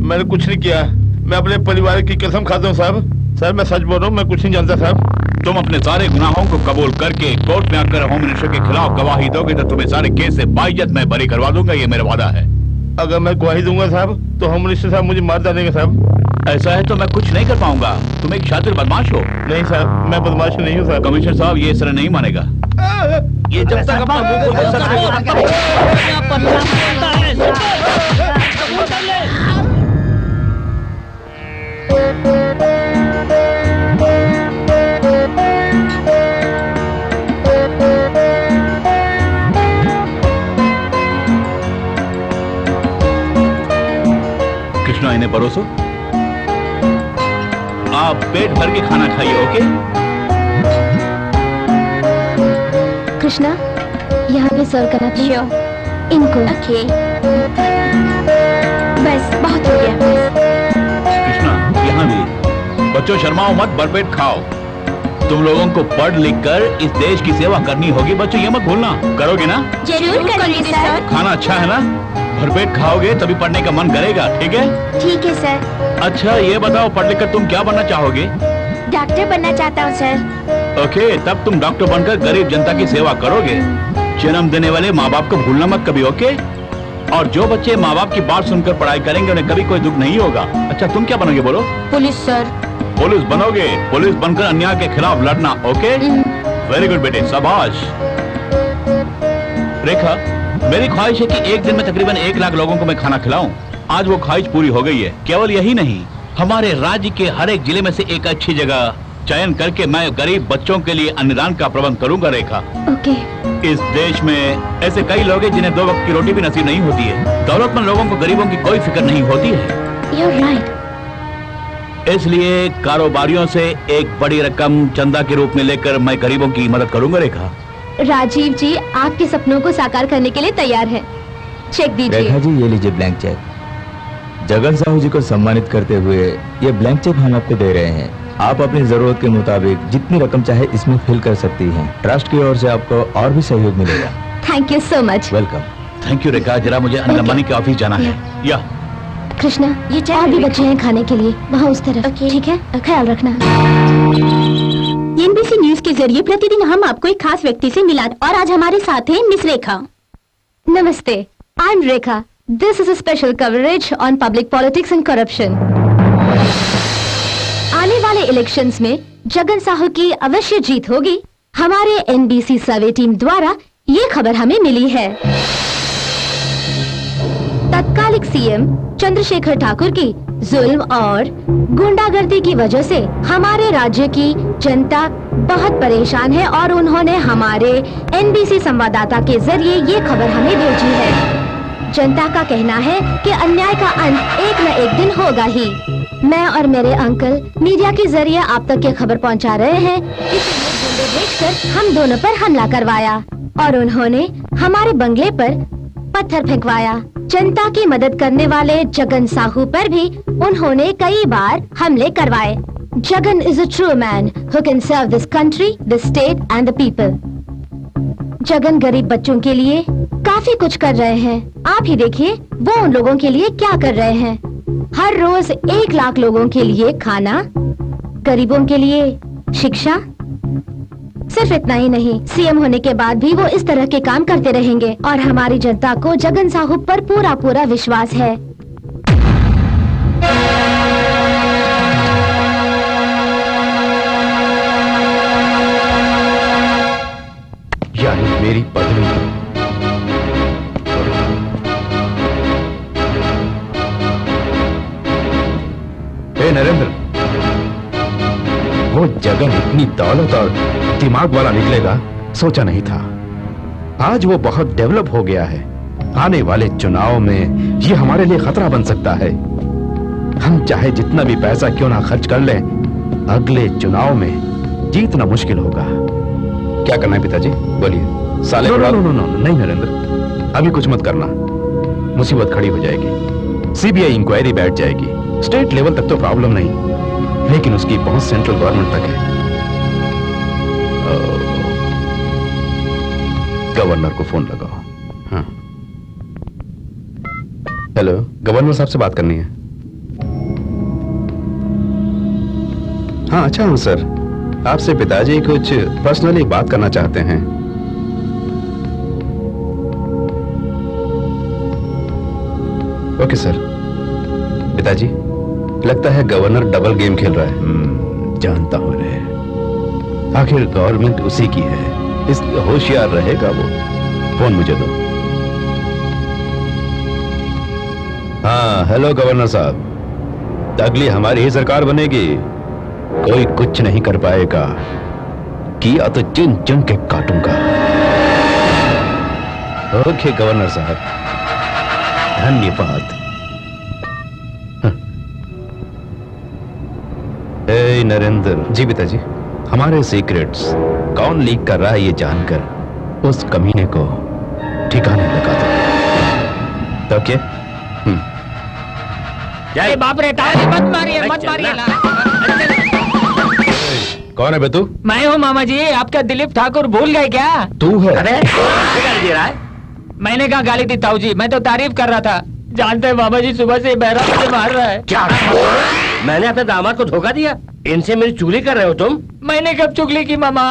मैंने कुछ नहीं किया। मैं अपने परिवार की कसम खाता हूँ साहब। सर, मैं सच बोल रहा हूँ, मैं कुछ नहीं जानता साहब। तुम अपने सारे गुनाहों को कबूल करके कोर्ट में आकर होम मिनिस्टर के खिलाफ गवाही दोगे तो तुम्हें सारे केस से बाइज्जत मैं बरी करवा दूंगा, ये मेरा वादा है। अगर मैं गवाही दूंगा साहब तो होम मिनिस्टर साहब मुझे मार डालेंगे साहब। ऐसा है तो मैं कुछ नहीं कर पाऊंगा। तुम एक शातिर बदमाश हो। नहीं साहब, मैं बदमाश नहीं हूँ साहब। कमिश्नर साहब, ये इस तरह नहीं मानेगा। ये जब तक अपना मुंह खोल के कृष्णा, इन्हें परोसो। आप पेट भर के खाना खाइए, ओके? कृष्णा, यहाँ पे सर्व करना चाहिए इनको। ओके। बस बहुत हो गया। कृष्णा, यहाँ भी। बच्चों, शर्माओ मत, भरपेट खाओ। तुम लोगों को पढ़ लिख कर इस देश की सेवा करनी होगी। बच्चों, ये मत भूलना। करोगे ना? जरूर करेंगे सर। खाना अच्छा है ना? भरपेट खाओगे तभी पढ़ने का मन करेगा, ठीक है? ठीक है सर। अच्छा, ये बताओ, पढ़ लिख कर तुम क्या बनना चाहोगे? डॉक्टर बनना चाहता हूँ सर। ओके, तब तुम डॉक्टर बनकर गरीब जनता की सेवा करोगे। जन्म देने वाले माँ बाप को भूलना मत कभी, ओके? और जो बच्चे माँ बाप की बात सुनकर पढ़ाई करेंगे उन्हें कभी कोई दुख नहीं होगा। अच्छा, तुम क्या बनोगे बोलो? Police sir. पुलिस बनोगे? पुलिस बनकर अन्याय के खिलाफ लड़ना, ओके? वेरी गुड बेटे, शाबाश। रेखा, मेरी ख्वाहिश है कि एक दिन में तकरीबन 1 लाख लोगों को मैं खाना खिलाऊं। आज वो ख्वाहिश पूरी हो गई है। केवल यही नहीं, हमारे राज्य के हर एक जिले में से एक अच्छी जगह चयन करके मैं गरीब बच्चों के लिए अन्नदान का प्रबंध करूंगा। रेखा, ओके। इस देश में ऐसे कई लोग हैं जिन्हें 2 वक्त की रोटी भी नसीब नहीं होती है। दौलतमंद लोगों को गरीबों की कोई फिक्र नहीं होती है। You're right. इसलिए कारोबारियों से एक बड़ी रकम चंदा के रूप में लेकर मैं गरीबों की मदद करूंगा। रेखा, राजीव जी आपके सपनों को साकार करने के लिए तैयार हैं। चेक दीजिए। रेखा जी, ये लीजिए ब्लैंक चेक। जगन साहू जी को सम्मानित करते हुए ये ब्लैंक चेक हम आपको दे रहे हैं। आप अपनी जरूरत के मुताबिक जितनी रकम चाहे इसमें फिल कर सकती हैं। ट्रस्ट की ओर से आपको और भी सहयोग मिलेगा। Thank you so much. Welcome. Thank you Rekha, जरा मुझे अंडमानी के ऑफिस जाना है। या कृष्णा, ये चाय और भी बच्चे हैं खाने के लिए, वहाँ उस तरफ। ठीक है, ख्याल रखना। एनबीसी न्यूज के जरिए प्रतिदिन हम आपको एक खास व्यक्ति से मिलाते और आज हमारे साथ हैं मिस रेखा। नमस्ते, I am Rekha. This is a special coverage on public politics and corruption. आने वाले इलेक्शंस में जगन साहू की अवश्य जीत होगी। हमारे एनबीसी सर्वे टीम द्वारा ये खबर हमें मिली है। तत्कालिक सीएम चंद्रशेखर ठाकुर की जुल्म और गुंडागर्दी की वजह से हमारे राज्य की जनता बहुत परेशान है और उन्होंने हमारे एनबीसी संवाददाता के जरिए ये खबर हमें भेजी है। जनता का कहना है कि अन्याय का अंत एक न एक दिन होगा ही। मैं और मेरे अंकल मीडिया के जरिए आप तक ये खबर पहुंचा रहे हैं। इसलिए गुंडे भेजकर हम दोनों पर हमला करवाया और उन्होंने हमारे बंगले पर पत्थर फेंकवाया। जनता की मदद करने वाले जगन साहू पर भी उन्होंने कई बार हमले करवाए। Jagan is a true man who can serve this country, this state and the people. Jagan गरीब बच्चों के लिए काफी कुछ कर रहे हैं। आप ही देखिए वो उन लोगों के लिए क्या कर रहे हैं। हर रोज 1 लाख लोगों के लिए खाना, गरीबों के लिए शिक्षा। सिर्फ इतना ही नहीं, सीएम होने के बाद भी वो इस तरह के काम करते रहेंगे और हमारी जनता को जगन साहू पर पूरा पूरा विश्वास है। यानी मेरी पत्नी नरेंद्र, वो जगन इतनी दौलत और दिमाग वाला निकलेगा सोचा नहीं था। आज वो बहुत डेवलप हो गया है। आने वाले चुनाव में ये हमारे लिए खतरा बन सकता है। हम चाहे जितना भी पैसा क्यों ना खर्च कर लें, अगले चुनाव में जीतना मुश्किल होगा। क्या करना है पिताजी, बोलिए। साले no, no, no, no, no, नहीं नरेंद्र, अभी कुछ मत करना। मुसीबत खड़ी हो जाएगी, सीबीआई इंक्वायरी बैठ जाएगी। स्टेट लेवल तक तो प्रॉब्लम नहीं, लेकिन उसकी पहुंच सेंट्रल गवर्नमेंट तक है। गवर्नर को फोन लगाओ। हाँ, हेलो, गवर्नर साहब से बात करनी है। हाँ, अच्छा हूं सर। आपसे पिताजी कुछ पर्सनली बात करना चाहते हैं। Okay sir. पिताजी, लगता है गवर्नर डबल गेम खेल रहा है। जानता हूं रे, आखिर गवर्नमेंट उसी की है, इसलिए होशियार रहेगा वो। फोन मुझे दो। हाँ, हेलो गवर्नर साहब, अगली हमारी ही सरकार बनेगी, कोई कुछ नहीं कर पाएगा। किया तो चुन चुन के काटूंगा। ओके गवर्नर साहब, धन्यवाद। ए नरेंद्र जी। पिताजी, हमारे सीक्रेट्स कौन लीक कर रहा है ये जानकर उस कमीने को ठिकाने लगा दो। ओके? जय बाप रे, मत मारिए, मत मारिए। कौन है बे तू? मैं हूँ मामा जी, आपका दिलीप ठाकुर भूल गए क्या? तू है? अरे दे रहा है। मैंने कहा गाली दी ताऊ जी, मैं तो तारीफ कर रहा था। जानते हैं मामा जी, सुबह से बहरा मुझे मार रहा है। क्या? मैंने अपने दामाद को धोखा दिया? इनसे मेरी चुगली कर रहे हो तुम? मैंने कब चुगली की मामा?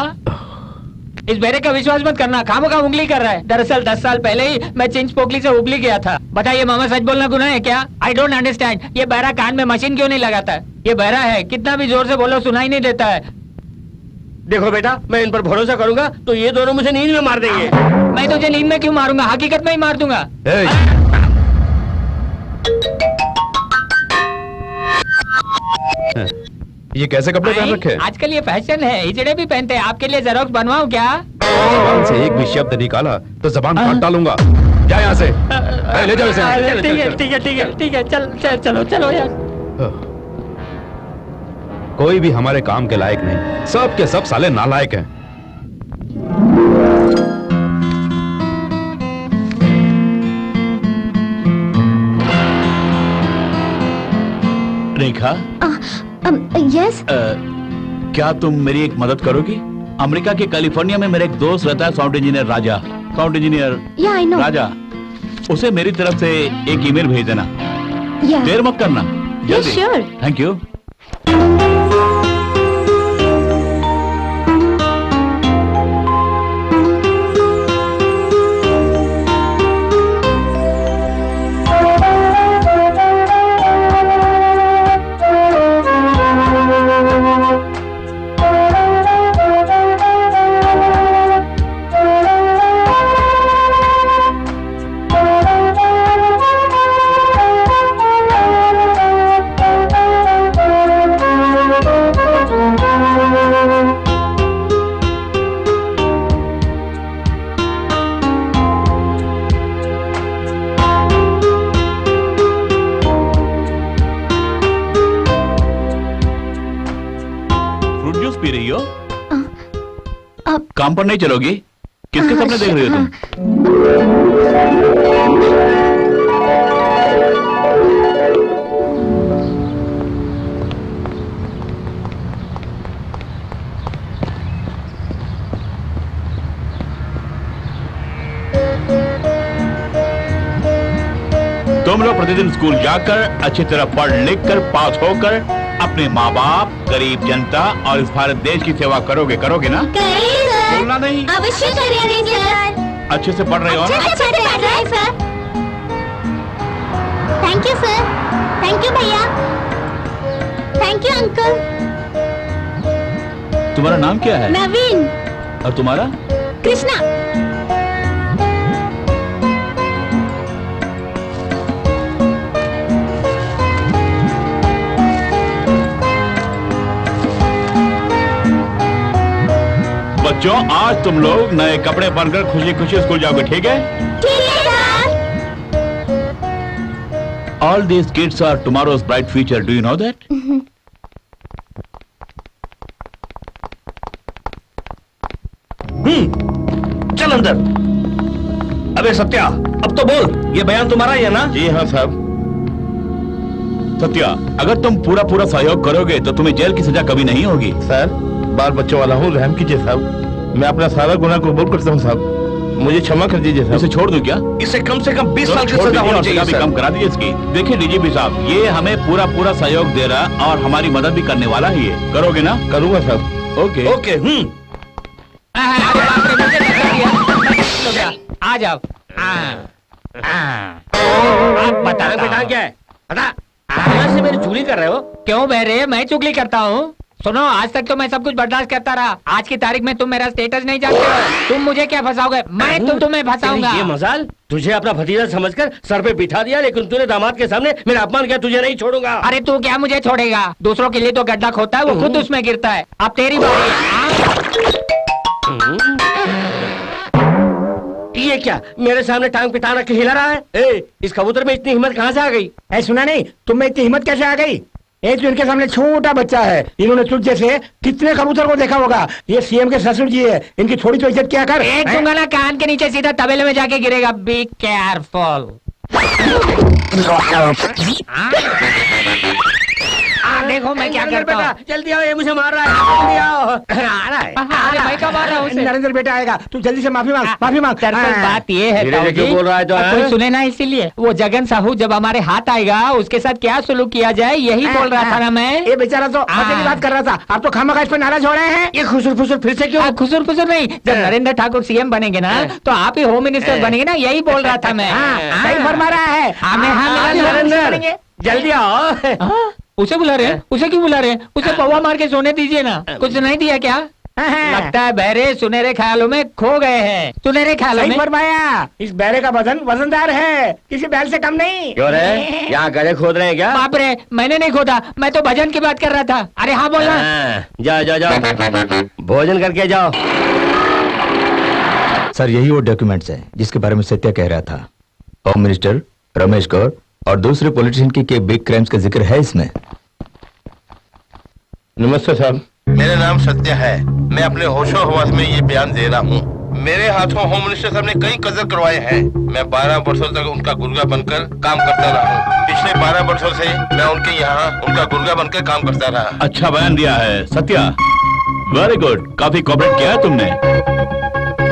इस बेरे का विश्वास मत करना, खामोखा उंगली कर रहा है। दरअसल 10 साल पहले ही मैं चिंच पोकली से उबली गया था। बताइए मामा, सच बोलना गुनाह है क्या? I don't understand. ये बहरा कान में मशीन क्यों नहीं लगाता? ये बहरा है, कितना भी जोर से बोलो सुनाई नहीं देता है। देखो बेटा, मैं इन पर भरोसा करूंगा तो ये दोनों मुझे नींद में मार देंगे। मैं तुझे नींद में क्यों मारूंगा, हकीकत में ही मार दूंगा। ये कैसे कपड़े पहन रखे हैं? आजकल ये फैशन है, हिजड़े भी पहनते हैं। आपके लिए जेरोक्स बनवाऊं क्या? जबान से एक भी शब्द निकाला तो जबान काट डालूंगा। जा यहाँ से, ले जाओ इसे। ठीक है ठीक है ठीक है ठीक है, चलो चलो यार। कोई भी हमारे काम के लायक नहीं, सब के सब साले नालायक हैं। रेखा, यस। क्या तुम मेरी एक मदद करोगी? अमेरिका के कैलिफोर्निया में मेरा एक दोस्त रहता है, साउंड इंजीनियर राजा। साउंड इंजीनियर राजा, उसे मेरी तरफ से एक ईमेल भेज देना। देर मत करना, जल्दी। Thank you. काम पर नहीं चलोगी? किसके सपने देख रही हो तुम? तुम लोग प्रतिदिन स्कूल जाकर अच्छी तरह पढ़ लिख कर पास होकर अपने माँ बाप, गरीब जनता और इस भारत देश की सेवा करोगे ना? बोलना नहीं। अवश्य करेंगे सर। अच्छे से पढ़ रहे हो ना? अच्छे से पढ़ रहे हैं sir. Thank you sir. Thank you भैया। Thank you uncle. तुम्हारा नाम क्या है? नवीन। और तुम्हारा? कृष्णा। बच्चों, आज तुम लोग नए कपड़े पहनकर खुशी खुशी स्कूल जाओगे, ठीक है? ठीक है sir. All these kids are tomorrow's bright future. Do you know that? चल अंदर। अबे सत्या, अब तो बोल, ये बयान तुम्हारा ही है ना? जी हाँ साहब। सत्या, अगर तुम पूरा पूरा सहयोग करोगे तो तुम्हें जेल की सजा कभी नहीं होगी। सर, बाल बच्चों वाला हूँ, रहम कीजिए साहब। मैं अपना सारा गुनाह कबूल करता हूँ साहब, मुझे क्षमा कर दीजिए साहब। इसे छोड़ दूं क्या? इसे कम से कम 20 साल की सजा होनी चाहिए सर। कम करा दीजिए इसकी। देखिए डीजीपी साहब, ये हमें पूरा पूरा सहयोग दे रहा और हमारी मदद भी करने वाला ही है। करोगे ना? करूंगा साहब। Okay okay. आ जाओ। आप बताएं बेटा क्या है? बता। से मेरी चुगली कर रहे हो? क्यों बहरे, मैं चुगली करता हूँ? सुनो, आज तक तो मैं सब कुछ बर्दाश्त करता रहा। आज की तारीख में तुम मेरा स्टेटस नहीं जानते हो। तुम मुझे क्या फंसाओगे? मैं तुम्हें फंसाऊंगा। ये मजाल, तुझे अपना भतीजा समझकर सर पे बिठा दिया, लेकिन तूने दामाद के सामने मेरा अपमान किया। तुझे नहीं छोड़ूंगा। अरे तू क्या मुझे छोड़ेगा? दूसरों के लिए तो गड्ढा खोदता है, वो खुद उसमें गिरता है। अब तेरी बारी है। ये क्या मेरे सामने टांग पे टांग रख के हिला रहा है? इस कबूतर में इतनी हिम्मत कहाँ से आ गई? सुना नहीं, तुम में इतनी हिम्मत कैसे आ गई? एक तो इनके सामने छोटा बच्चा है, इन्होंने तुझ जैसे कितने कबूतर को देखा होगा। ये सीएम के ससुर जी है, इनकी थोड़ी तो इज्जत क्या कर। एक दूंगा ना कान के नीचे, सीधा तबेले में जाके गिरेगा। Be careful. देखो मैं क्या करता हूँ। जल्दी आओ, ये मुझे मार रहा है। जल्दी आओ। आ रहा है। मैं कब आ रहा हूँ? नरेंद्र बेटा आएगा, तू जल्दी से माफी मांग, माफी मांग। दरअसल बात ये है क्यों बोल रहा है तो कोई सुने ना, इसीलिए वो जगन साहू जब हमारे हाथ आएगा उसके साथ क्या सुलूक किया जाए यही बोल रहा था ना मैं। ये बेचारा तो मजे की बात कर रहा था, आप तो खामखा इस पर नाराज हो रहे हैं। ये खुसुर फुसुर फिर से क्यों? खुसुर फुसुर नहीं, जब नरेंद्र ठाकुर सीएम बनेंगे ना तो आप ही होम मिनिस्टर बनेंगे ना, यही बोल रहा था मैं। सही फरमा रहा है। नरेंद्र जल्दी आओ। उसे बुला रहे हैं? उसे क्यों बुला रहे हैं? उसे पौवा मार के सोने दीजिए ना। कुछ नहीं दिया क्या? लगता है बहरे सुनहरे ख्यालों में खो गए हैं। सुनहरे ख्यालों में फरमाया। इस बैरे का वजन वजनदार है, किसी बैल से कम नहीं। क्यों रे, यहाँ गले खोद रहे हैं क्या? बाप रे, मैंने नहीं खोदा, मैं तो भजन की बात कर रहा था। अरे हाँ बोलना। जाओ जाओ जाओ, भोजन करके जाओ। सर यही वो डॉक्यूमेंट्स हैं जिसके बारे में सत्या कह रहा था। होम मिनिस्टर रमेश गौर और दूसरे पॉलिटिशियन के बिग क्राइम्स का जिक्र है इसमें। नमस्ते साहब, मेरा नाम सत्य है। मैं अपने होशो हवास में ये बयान दे रहा हूँ। मेरे हाथों होम मिनिस्टर साहब ने कई कदर करवाए हैं। मैं 12 वर्षों तक उनका गुर्गा बनकर काम करता रहा हूँ। पिछले 12 वर्षों से मैं उनके यहाँ उनका गुर्गा बनकर काम करता रहा। अच्छा बयान दिया है सत्या, वेरी गुड। काफी कोऑपरेट किया है तुमने।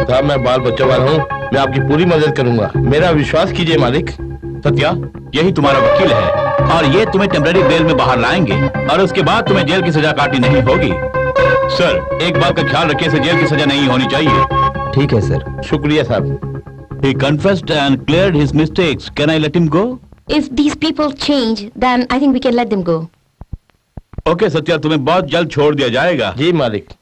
साहब मैं बाल बच्चा वाला हूँ, मैं आपकी पूरी मदद करूँगा, मेरा विश्वास कीजिए मालिक। सत्या यही तुम्हारा वकील है और ये तुम्हें टेम्पररी बेल में बाहर लाएंगे और उसके बाद तुम्हें जेल की सजा काटनी नहीं होगी। सर एक बात का ख्याल रखिए, इसे जेल की सजा नहीं होनी चाहिए। ठीक है सर। शुक्रिया साहब। He confessed and cleared his mistakes. Can I let him go? If these people change, then I think we can let them go. Okay Satya, तुम्हें बहुत जल्द छोड़ दिया जाएगा। जी मालिक।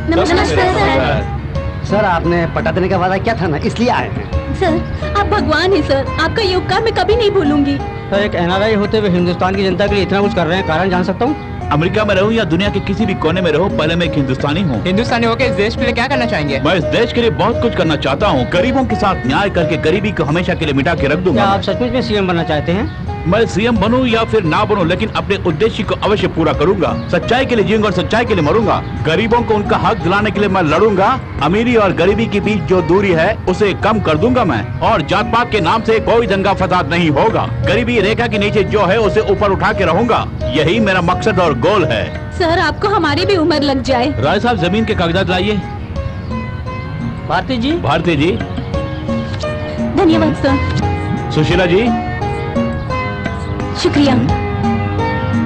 नमस्कार सर। सर आपने पटा देने का वादा किया था ना, इसलिए आए हैं। सर आप भगवान हैं सर, आपका ये उपकार मैं कभी नहीं भूलूंगी। सर एक NRI होते हुए हिंदुस्तान की जनता के लिए इतना कुछ कर रहे हैं, कारण जान सकता हूँ? अमेरिका में रहूं या दुनिया के किसी भी कोने में रहूं, पहले मैं एक हिंदुस्तानी हूँ। हिंदुस्तानी होकर इस देश के लिए क्या करना चाहेंगे? मैं इस देश के लिए बहुत कुछ करना चाहता हूँ। गरीबों के साथ न्याय करके गरीबी को हमेशा के लिए मिटा के रख दूंगा। क्या आप सचमुच में CM बनना चाहते हैं? मैं सीएम बनूं या फिर ना बनूं, लेकिन अपने उद्देश्य को अवश्य पूरा करूंगा। सच्चाई के लिए जीऊंगा और सच्चाई के लिए मरूंगा। गरीबों को उनका हक दिलाने के लिए मैं लड़ूंगा। अमीरी और गरीबी के बीच जो दूरी है उसे कम कर दूंगा मैं, और जात पात के नाम से कोई दंगा फसाद नहीं होगा। गरीबी रेखा के नीचे जो है उसे ऊपर उठा के रहूंगा। यही मेरा मकसद और गोल है। सर आपको हमारी भी उम्र लग जाए। राय साहब जमीन के कागजात लाइए। भारती जी। भारती जी। धन्यवाद सर। सुशीला जी। शुक्रिया।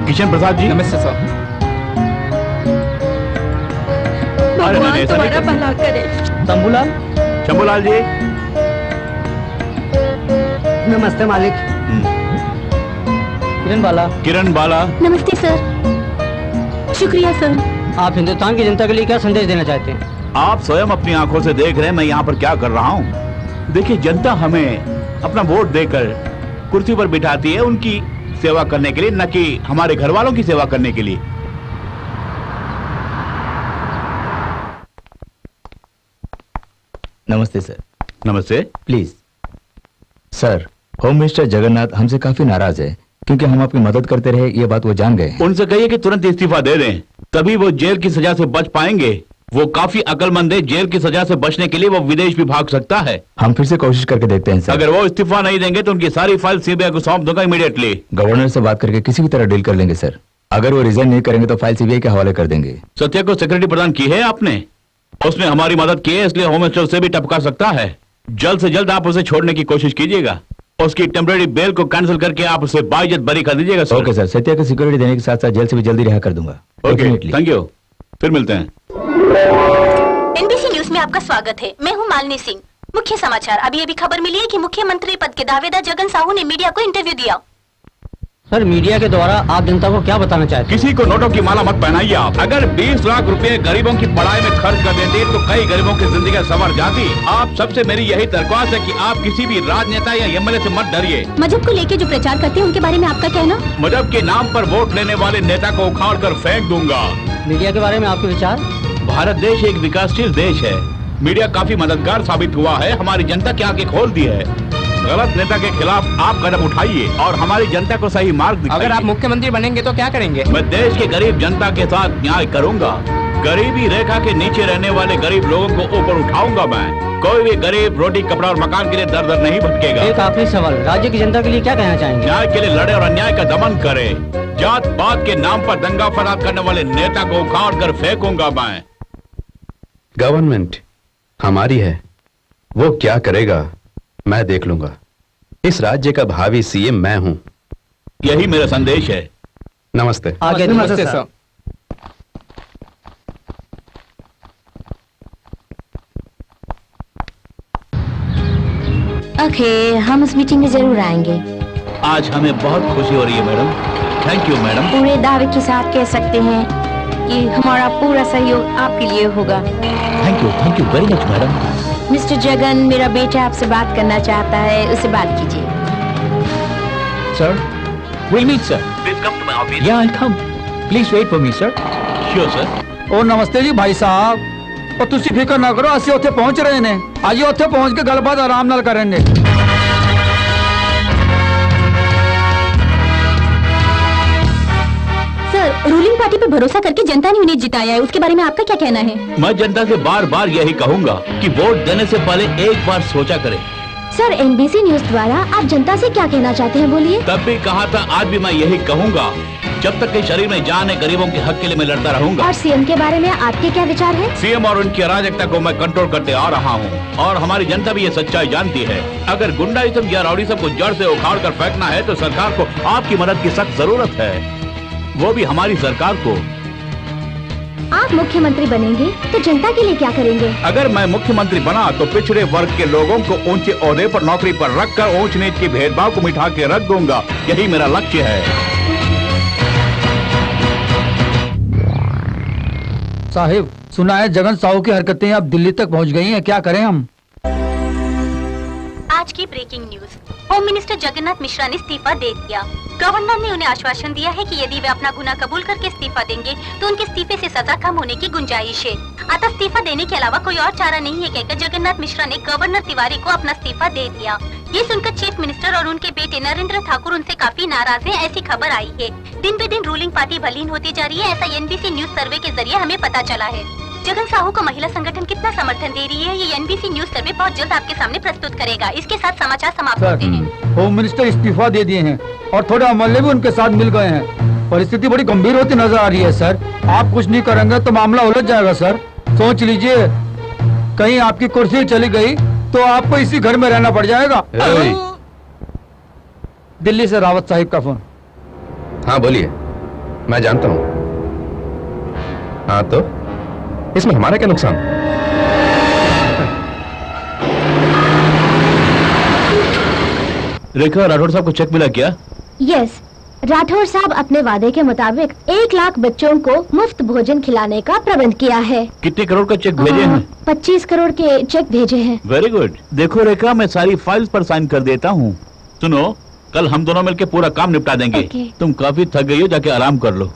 किशन प्रसाद जी। नमस्ते सर। भगवान तुम्हारा भला करे। शंभूलाल। शंभूलाल जी। नमस्ते मालिक। किरण बाला। किरण बाला। नमस्ते सर। शुक्रिया सर। आप हिंदुस्तान की जनता के लिए क्या संदेश देना चाहते हैं? आप स्वयं अपनी आंखों से देख रहे हैं मैं यहाँ पर क्या कर रहा हूँ। देखिए जनता हमें अपना वोट देकर कुर्सी पर बिठाती है उनकी सेवा करने के लिए, न कि हमारे घर वालों की सेवा करने के लिए। नमस्ते सर। नमस्ते। Please sir, home minister Jagannath हमसे काफी नाराज है क्योंकि हम आपकी मदद करते रहे, ये बात वो जान गए। उनसे कहिए कि तुरंत इस्तीफा दे दें, तभी वो जेल की सजा से बच पाएंगे। वो काफी अक्लमंद है, जेल की सजा से बचने के लिए वो विदेश भी भाग सकता है। हम फिर से कोशिश करके देखते हैं सर। अगर वो इस्तीफा नहीं देंगे तो उनकी सारी फाइल सीबीआई को सौंप दूंगा इमीडिएटली। गवर्नर से बात करके किसी भी तरह डील कर लेंगे सर। अगर वो रिजाइन नहीं करेंगे तो फाइल सीबीआई के हवाले कर देंगे। सत्या को सिक्योरिटी प्रदान की है आपने, उसने हमारी मदद की है, इसलिए होम मिनिस्टर से भी टपका सकता है। जल्द से जल्द आप उसे छोड़ने की कोशिश कीजिएगा। उसकी टेम्पररी बेल को कैंसिल करके आप उसे बाइज्जत बरी कर दीजिएगा सर। ओके सर, सत्या को सिक्योरिटी देने के साथ साथ जेल से भी जल्दी रिहा कर दूंगा। ओके थैंक यू, फिर मिलते हैं। NBC न्यूज में आपका स्वागत है। मैं हूं मालिनी सिंह। मुख्य समाचार, अभी अभी खबर मिली है कि मुख्यमंत्री पद के दावेदार जगन साहू ने मीडिया को इंटरव्यू दिया। सर मीडिया के द्वारा आप जनता को क्या बताना चाहते हैं? किसी को नोटों की माला मत पहनाइए आप। अगर 20 लाख रुपए गरीबों की पढ़ाई में खर्च कर देते तो कई गरीबों की जिंदगी संवर जाती। आप सबसे मेरी यही दरख्वास्त है कि आप किसी भी राजनेता या MLA से मत डरिए। मजहब को लेके जो प्रचार करते हैं उनके बारे में आपका कहना? मजहब के नाम पर वोट लेने वाले नेता को उखाड़ कर फेंक दूंगा। मीडिया के बारे में आपके विचार? भारत देश एक विकासशील देश है। मीडिया काफी मददगार साबित हुआ है, हमारी जनता की आंखें खोल दी है। गलत नेता के खिलाफ आप कदम उठाइए और हमारी जनता को सही मार्ग दिखाइए। अगर आप मुख्यमंत्री बनेंगे तो क्या करेंगे? मैं देश के गरीब जनता के साथ न्याय करूंगा। गरीबी रेखा के नीचे रहने वाले गरीब लोगों को ऊपर उठाऊंगा मैं। कोई भी गरीब रोटी कपड़ा और मकान के लिए दर दर नहीं भटकेगा। एक आखिरी सवाल, राज्य की जनता के लिए क्या कहना चाहेंगे? न्याय के लिए लड़े और अन्याय का दमन करे। जात पात के नाम पर दंगा फसाद करने वाले नेता को उखाड़ कर फेंकूंगा मैं। गवर्नमेंट हमारी है, वो क्या करेगा मैं देख लूंगा। इस राज्य का भावी CM मैं हूं। यही मेरा संदेश है। नमस्ते। आगे नमस्ते सर। ओके, हम उस मीटिंग में जरूर आएंगे। आज हमें बहुत खुशी हो रही है मैडम। Thank you madam. पूरे दावे के साथ कह सकते हैं कि हमारा पूरा सहयोग आपके लिए होगा। Thank you very much madam. Mister Jagan, मेरा बेटा आपसे बात करना चाहता है, उससे बात कीजिए। Sir, We'll meet, sir. Please come to my office. Yeah, I'll come. Please wait for me, sir. Sure, sir. ओ नमस्ते जी भाई साहब। और तुसी फिक्र ना करो, ਅਸੀਂ ਉੱਥੇ ਪਹੁੰਚ ਰਹੇ ਨੇ। ਆइए ਉੱਥੇ ਪਹੁੰਚ ਕੇ ਗੱਲਬਾਤ ਆਰਾਮ ਨਾਲ ਕਰਾਂਗੇ। सर, रूलिंग पार्टी पे भरोसा करके जनता ने उन्हें जिताया है, उसके बारे में आपका क्या कहना है? मैं जनता से बार बार यही कहूंगा कि वोट देने से पहले एक बार सोचा करें। सर, एनबीसी न्यूज द्वारा आप जनता से क्या कहना चाहते हैं, बोलिए। तब भी कहा था, आज भी मैं यही कहूंगा, जब तक के शरीर में जान है, गरीबों के हक के लिए मैं लड़ता रहूंगा। और सीएम के बारे में आपके क्या विचार हैं? सीएम और उनकी अराजकता को मैं कंट्रोल करते आ रहा हूं और हमारी जनता भी ये सच्चाई जानती है। अगर गुंडाइज्म या रउडीज्म को जड़ से उखाड़ कर फेंकना है तो सरकार को आपकी मदद की सख्त जरूरत है, वो भी हमारी सरकार को। आप मुख्यमंत्री बनेंगे तो जनता के लिए क्या करेंगे? अगर मैं मुख्यमंत्री बना तो पिछड़े वर्ग के लोगों को ऊंचे ओहदे पर नौकरी पर रखकर ऊंच नीच के भेदभाव को मिटा के रख दूंगा, यही मेरा लक्ष्य है। साहिब, सुना है जगन साहू की हरकतें अब दिल्ली तक पहुंच गई हैं, क्या करें हम? आज की breaking news, home minister Jagannath Mishra ने इस्तीफा दे दिया। गवर्नर ने उन्हें आश्वासन दिया है कि यदि वे अपना गुनाह कबूल करके इस्तीफा देंगे तो उनके इस्तीफे से सजा कम होने की गुंजाइश है। अतः इस्तीफा देने के अलावा कोई और चारा नहीं है, कहकर जगन्नाथ मिश्रा ने गवर्नर तिवारी को अपना इस्तीफा दे दिया। ये सुनकर चीफ मिनिस्टर और उनके बेटे नरेंद्र ठाकुर उनसे काफी नाराज हैं, ऐसी खबर आई है। दिन ब दिन रूलिंग पार्टी बलीन होती जा रही है, ऐसा एनबीसी न्यूज सर्वे के जरिए हमें पता चला है। जगन साहू को महिला संगठन कितना समर्थन दे रही है, ये एनबीसी न्यूज सर्वे बहुत जल्द आपके सामने प्रस्तुत करेगा। इसके साथ समाचार समाप्त होते हैं। होम मिनिस्टर इस्तीफा दे दिए हैं और थोड़े अमले भी उनके साथ मिल गए हैं। परिस्थिति बड़ी गंभीर होती नजर आ रही है सर। आप कुछ नहीं करेंगे तो मामला उलझ जाएगा सर। सोच लीजिए, कहीं आपकी कुर्सी चली गई तो आपको इसी घर में रहना पड़ जाएगा। दिल्ली से रावत साहिब का फोन। हाँ बोलिए, मैं जानता हूँ। हाँ तो इसमें हमारा क्या नुकसान? रेखा, राठौर साहब को चेक मिला क्या? यस, राठौर साहब अपने वादे के मुताबिक 1 लाख बच्चों को मुफ्त भोजन खिलाने का प्रबंध किया है। कितने करोड़ का चेक भेजे हैं? 25 करोड़ के चेक भेजे हैं। Very good. देखो रेखा, मैं सारी फाइल्स पर साइन कर देता हूँ। सुनो, कल हम दोनों मिलकर पूरा काम निपटा देंगे। तुम काफी थक गई हो, जाके आराम कर लो।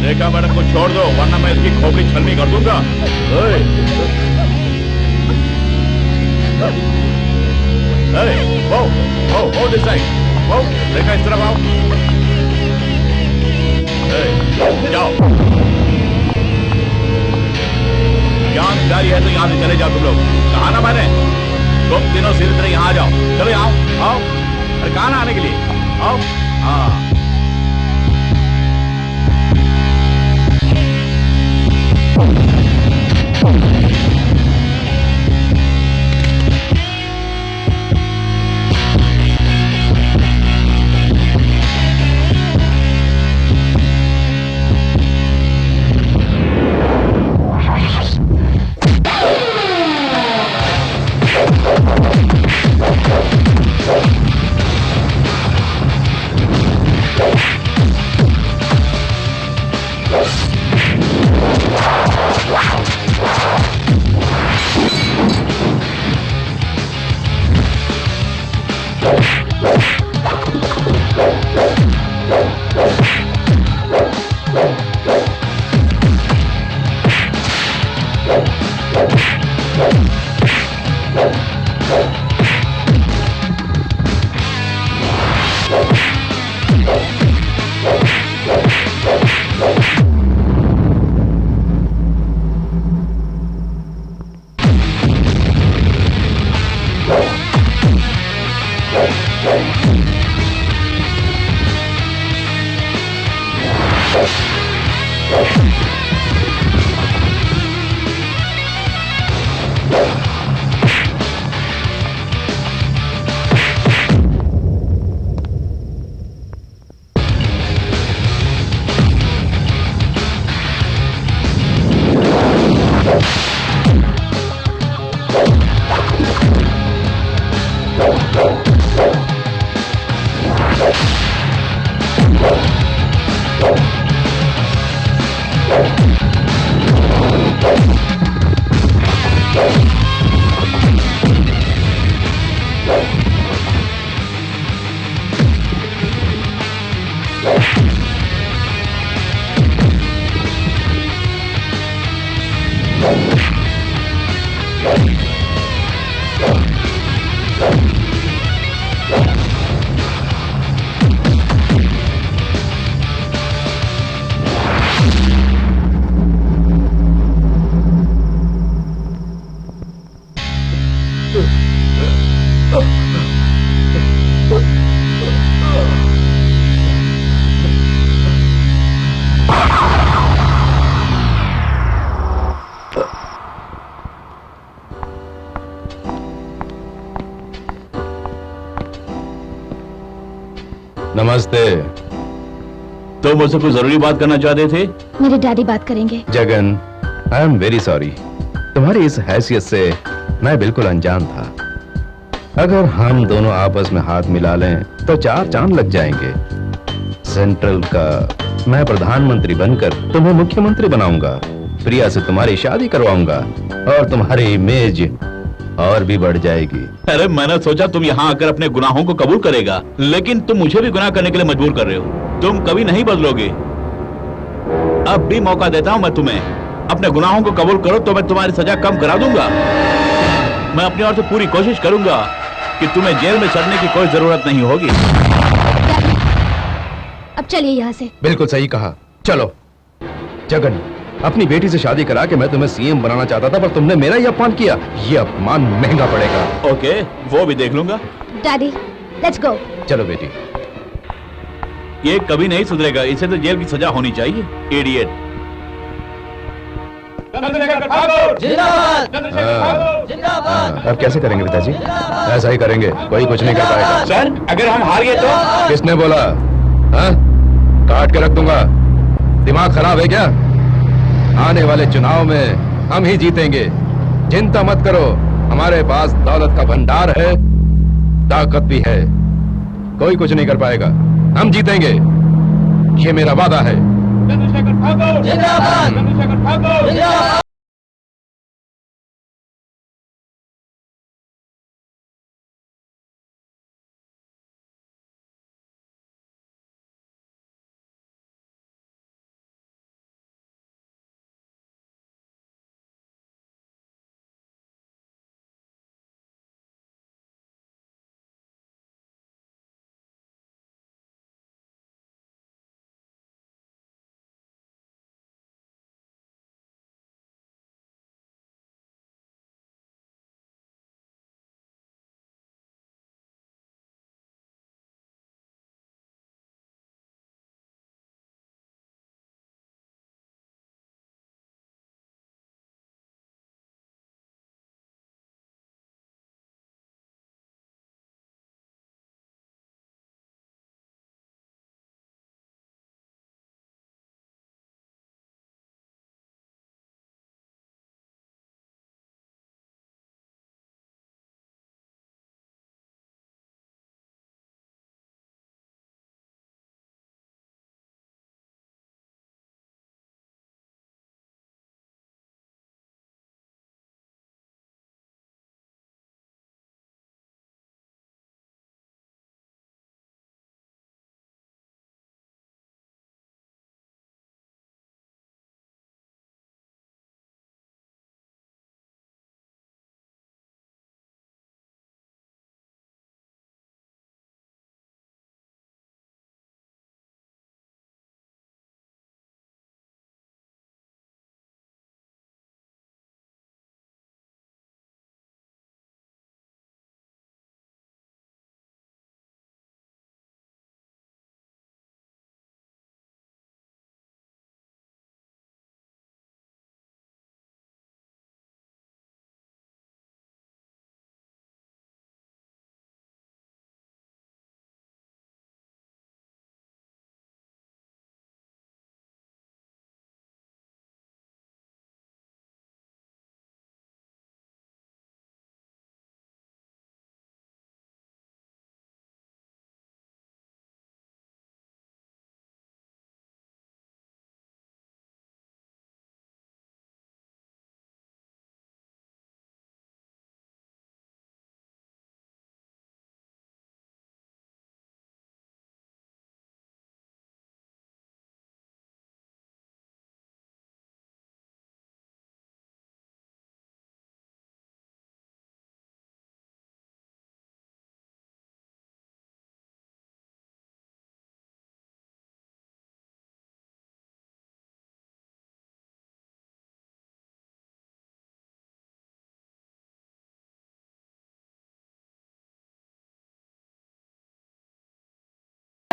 रेखा मैडम को छोड़ दो, वरना मैं इसकी खोपड़ी छलनी कर दूंगा। दिस साइड, रेखा इस तरफ आओ। जाओ, यहाँ गाड़ी है तो यहाँ से चले जाओ तुम लोग। कहा ना मैंने, तुम तीनों सीधे तरह यहाँ आ जाओ। चलो यहाँ आओ। अरे कहाँ ना आने के लिए आओ। हाँ नमस्ते। तो मुझसे कोई जरूरी बात करना चाहते थे? मेरे डैडी बात करेंगे। Jagan, I am very sorry. तुम्हारी इस हैसियत से मैं बिल्कुल अनजान था। अगर हम दोनों आपस में हाथ मिला लें तो 4 चांद लग जाएंगे। सेंट्रल का मैं प्रधानमंत्री बनकर तुम्हें मुख्यमंत्री बनाऊंगा। प्रिया से तुम्हारी शादी करवाऊंगा और तुम्हारी इमेज और भी बढ़ जाएगी। अरे मैंने सोचा तुम यहाँ आकर अपने गुनाहों को कबूल करेगा, लेकिन तुम मुझे भी गुनाह करने के लिए मजबूर कर रहे हो। तुम कभी नहीं बदलोगे। अब भी मौका देता हूँ मैं तुम्हें। अपने गुनाहों को कबूल करो तो मैं तुम्हारी सजा कम करा दूंगा। मैं अपनी ओर से पूरी कोशिश करूंगा कि तुम्हें जेल में चढ़ने की कोई जरूरत नहीं होगी। अब चलिए यहाँ से। बिल्कुल सही कहा, चलो। जगन, अपनी बेटी से शादी करा के मैं तुम्हें सीएम बनाना चाहता था, पर तुमने मेरा ही अपमान किया। ये अपमान महंगा पड़ेगा। ओके, वो भी देख लूंगा। Daddy, let's go. चलो बेटी। ये कभी नहीं सुधरेगा, इसे तो जेल की सजा होनी चाहिए। इडियट। अब कैसे करेंगे पिताजी? ऐसा ही करेंगे, कोई कुछ नहीं कर पाएगा। सर, अगर हम हार गए तो? किसने बोला? हाँ? काट के रख दूंगा। दिमाग खराब है क्या? आने वाले चुनाव में हम ही जीतेंगे। चिंता मत करो, हमारे पास दौलत का भंडार है, ताकत भी है। कोई कुछ नहीं कर पाएगा। हम जीतेंगे, ये मेरा वादा है। जिंदाबाद।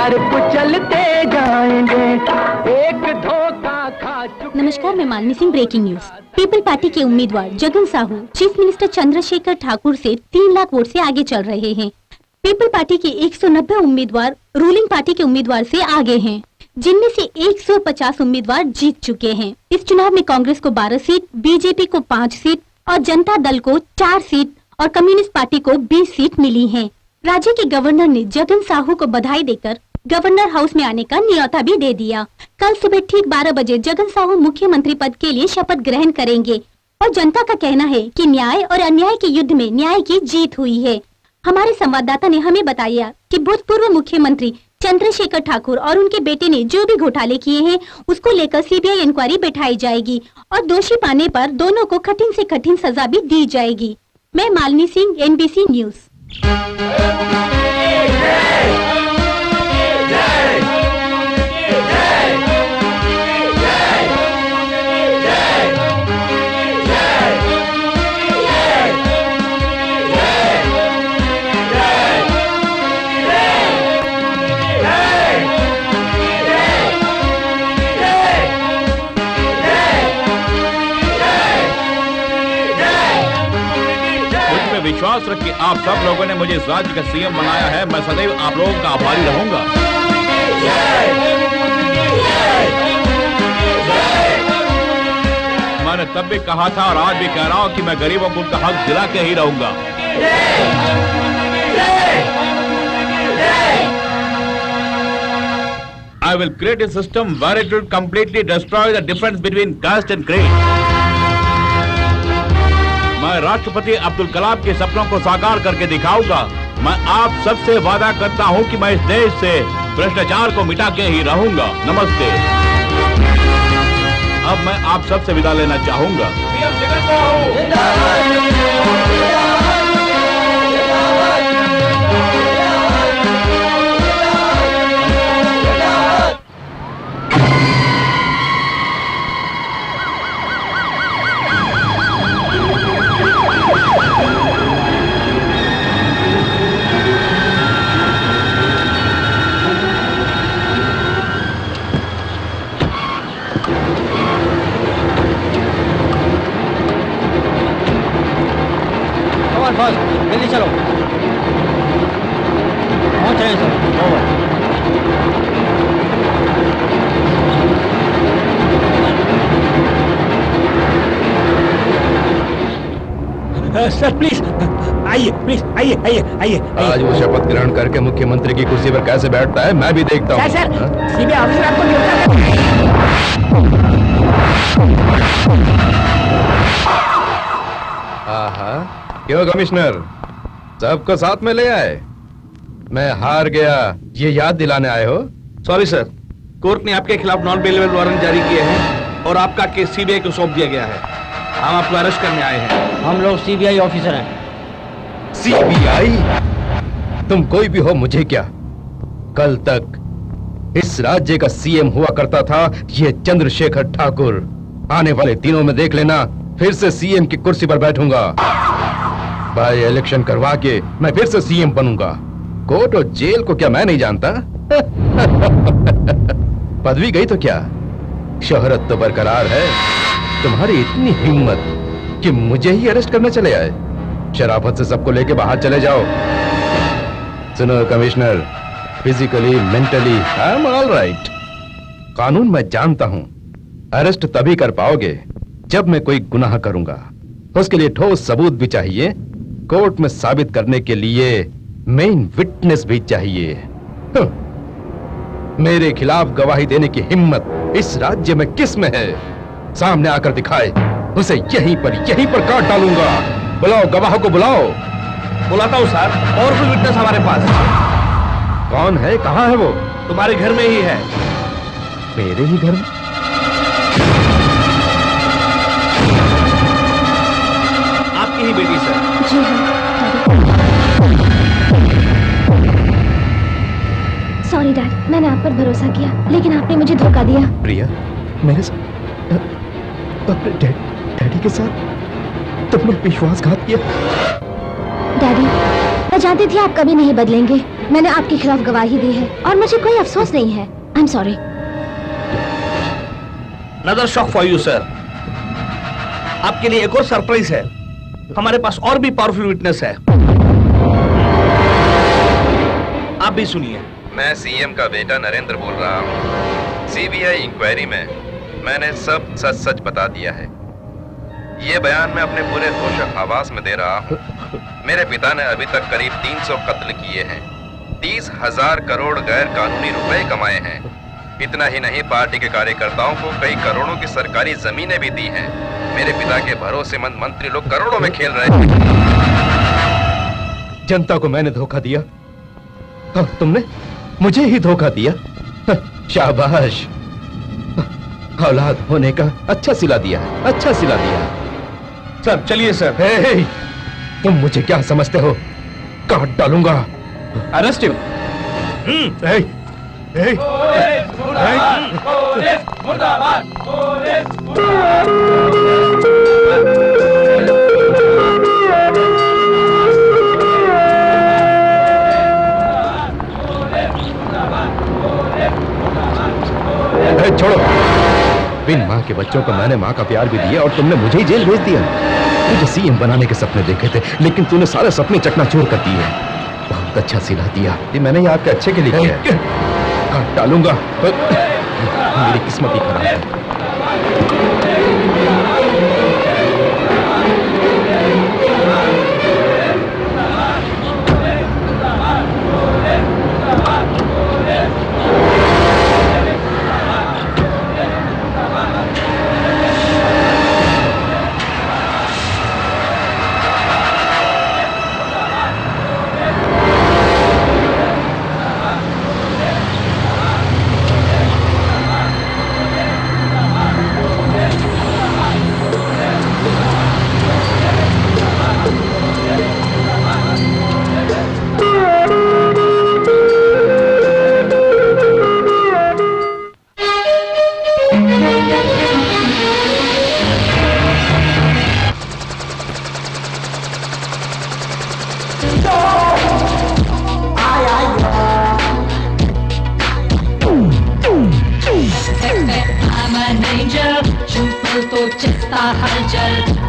प्यार कुचलते जाएंगे, एक धोखा खा चुके। नमस्कार, मैं Malini Singh. Breaking news. People Party के उम्मीदवार जगन साहू चीफ मिनिस्टर चंद्रशेखर ठाकुर से 3 लाख वोट से आगे चल रहे हैं। पीपल पार्टी के 190 उम्मीदवार रूलिंग पार्टी के उम्मीदवार से आगे हैं, जिनमें से 150 उम्मीदवार जीत चुके हैं। इस चुनाव में कांग्रेस को 12 सीट, बीजेपी को 5 सीट और जनता दल को 4 सीट और कम्युनिस्ट पार्टी को 20 सीट मिली हैं। राज्य के गवर्नर ने जगन साहू को बधाई देकर गवर्नर हाउस में आने का न्योता भी दे दिया। कल सुबह ठीक 12 बजे जगन साहू मुख्यमंत्री पद के लिए शपथ ग्रहण करेंगे और जनता का कहना है कि न्याय और अन्याय के युद्ध में न्याय की जीत हुई है। हमारे संवाददाता ने हमें बताया कि भूतपूर्व मुख्यमंत्री चंद्रशेखर ठाकुर और उनके बेटे ने जो भी घोटाले किए हैं उसको लेकर सीबीआई इंक्वायरी बैठाई जाएगी और दोषी पाने पर दोनों को कठिन से कठिन सजा भी दी जाएगी। मैं मालिनी सिंह, NBC न्यूज। विश्वास रख के आप सब लोगों ने मुझे इस राज्य का सीएम बनाया है। मैं सदैव आप लोगों का आभारी रहूंगा। मैंने तब भी कहा था और आज भी कह रहा हूं कि मैं गरीबों को उनका हक दिला के ही रहूंगा। I will create a system where it will completely destroy the difference between caste and creed. मैं राष्ट्रपति अब्दुल कलाम के सपनों को साकार करके दिखाऊंगा। मैं आप सबसे वादा करता हूं कि मैं इस देश से भ्रष्टाचार को मिटा के ही रहूंगा। नमस्ते। अब मैं आप सबसे विदा लेना चाहूंगा। जल्दी चलो, पहुंच रहे हैं सर। सर प्लीज आइए, प्लीज आइए आइए आइए। आज वो शपथ ग्रहण करके मुख्यमंत्री की कुर्सी पर कैसे बैठता है मैं भी देखता हूँ। सर सीबीआई ऑफिसर आपको क्यों कमिश्नर, सबको साथ में ले आए? मैं हार गया ये याद दिलाने आए हो? सॉरी सर, कोर्ट ने आपके खिलाफ नॉन बेलेबल वारंट जारी किए हैं और आपका केस सीबीआई को सौंप दिया गया है। हम आपको अरेस्ट करने आए हैं। हम लोग सीबीआई ऑफिसर हैं। सीबीआई? तुम कोई भी हो मुझे क्या? कल तक इस राज्य का सीएम हुआ करता था ये चंद्रशेखर ठाकुर। आने वाले दिनों में देख लेना, फिर से सीएम की कुर्सी पर बैठूंगा। बाई इलेक्शन करवा के मैं फिर से सीएम बनूंगा। कोर्ट और जेल को क्या मैं नहीं जानता? पदवी गई तो क्या, शोहरत तो बरकरार है। तुम्हारी इतनी हिम्मत कि मुझे ही अरेस्ट करने चले आए। शराफत से सबको लेके बाहर चले जाओ। सुनो commissioner, physically mentally I am all right. कानून मैं जानता हूं। अरेस्ट तभी कर पाओगे जब मैं कोई गुनाह करूंगा। उसके लिए ठोस सबूत भी चाहिए। कोर्ट में साबित करने के लिए मेन विटनेस भी चाहिए। मेरे खिलाफ गवाही देने की हिम्मत इस राज्य में किस में है? सामने आकर दिखाए, उसे यहीं पर काट डालूंगा। बुलाओ गवाह को, बुलाओ। बुलाता हूँ सर, और भी विटनेस हमारे पास। कौन है, कहाँ है वो? तुम्हारे घर में ही है। मेरे ही घर में? आपकी ही बेटी सर। जी हाँ। सॉरी डैड, मैंने आप पर भरोसा किया, लेकिन आपने मुझे धोखा दिया। प्रिया, मेरे साथ, अपने डैडी के साथ तुमने विश्वासघात किया। डैडी, मैं जानती थी आप कभी नहीं बदलेंगे, मैंने आपके खिलाफ गवाही दी है और मुझे कोई अफसोस नहीं है। I am sorry. Another shock for you, sir. आपके लिए एक और सरप्राइज है। हमारे पास और भी पावरफुल विटनेस है। आप भी सुनिए। मैं सीएम का बेटा नरेंद्र बोल रहा हूँ। सीबीआई इंक्वायरी में मैंने सब सच सच बता दिया है। ये बयान मैं अपने पूरे होश आवाज में दे रहा हूँ। मेरे पिता ने अभी तक करीब 300 कत्ल किए हैं, 30,000 करोड़ गैर कानूनी रुपए कमाए हैं। इतना ही नहीं, पार्टी के कार्यकर्ताओं को कई करोड़ों की सरकारी जमीनें भी दी हैं। मेरे पिता के भरोसेमंद मंत्री लोग करोड़ों में खेल रहे हैं। जनता को मैंने धोखा दिया और तुमने मुझे ही धोखा दिया। शाबाश, औलाद होने का अच्छा सिला दिया है, अच्छा सिला दिया। सर चलिए सर। हे, तुम मुझे क्या समझते हो? काट डालूंगा। Arrest him. छोड़ो। बिन माँ के बच्चों को मैंने माँ का प्यार भी दिया और तुमने मुझे ही जेल भेज दिया। मुझे सीएम बनाने के सपने देखे थे, लेकिन तूने सारे सपने चकनाचूर कर दिए। बहुत अच्छा सिला दिया। ये मैंने ये आपके अच्छे के लिए किया है। काट डालूंगा। मेरी किस्मत ही खराब है। I'm an angel, छुपल तो चलता हलचल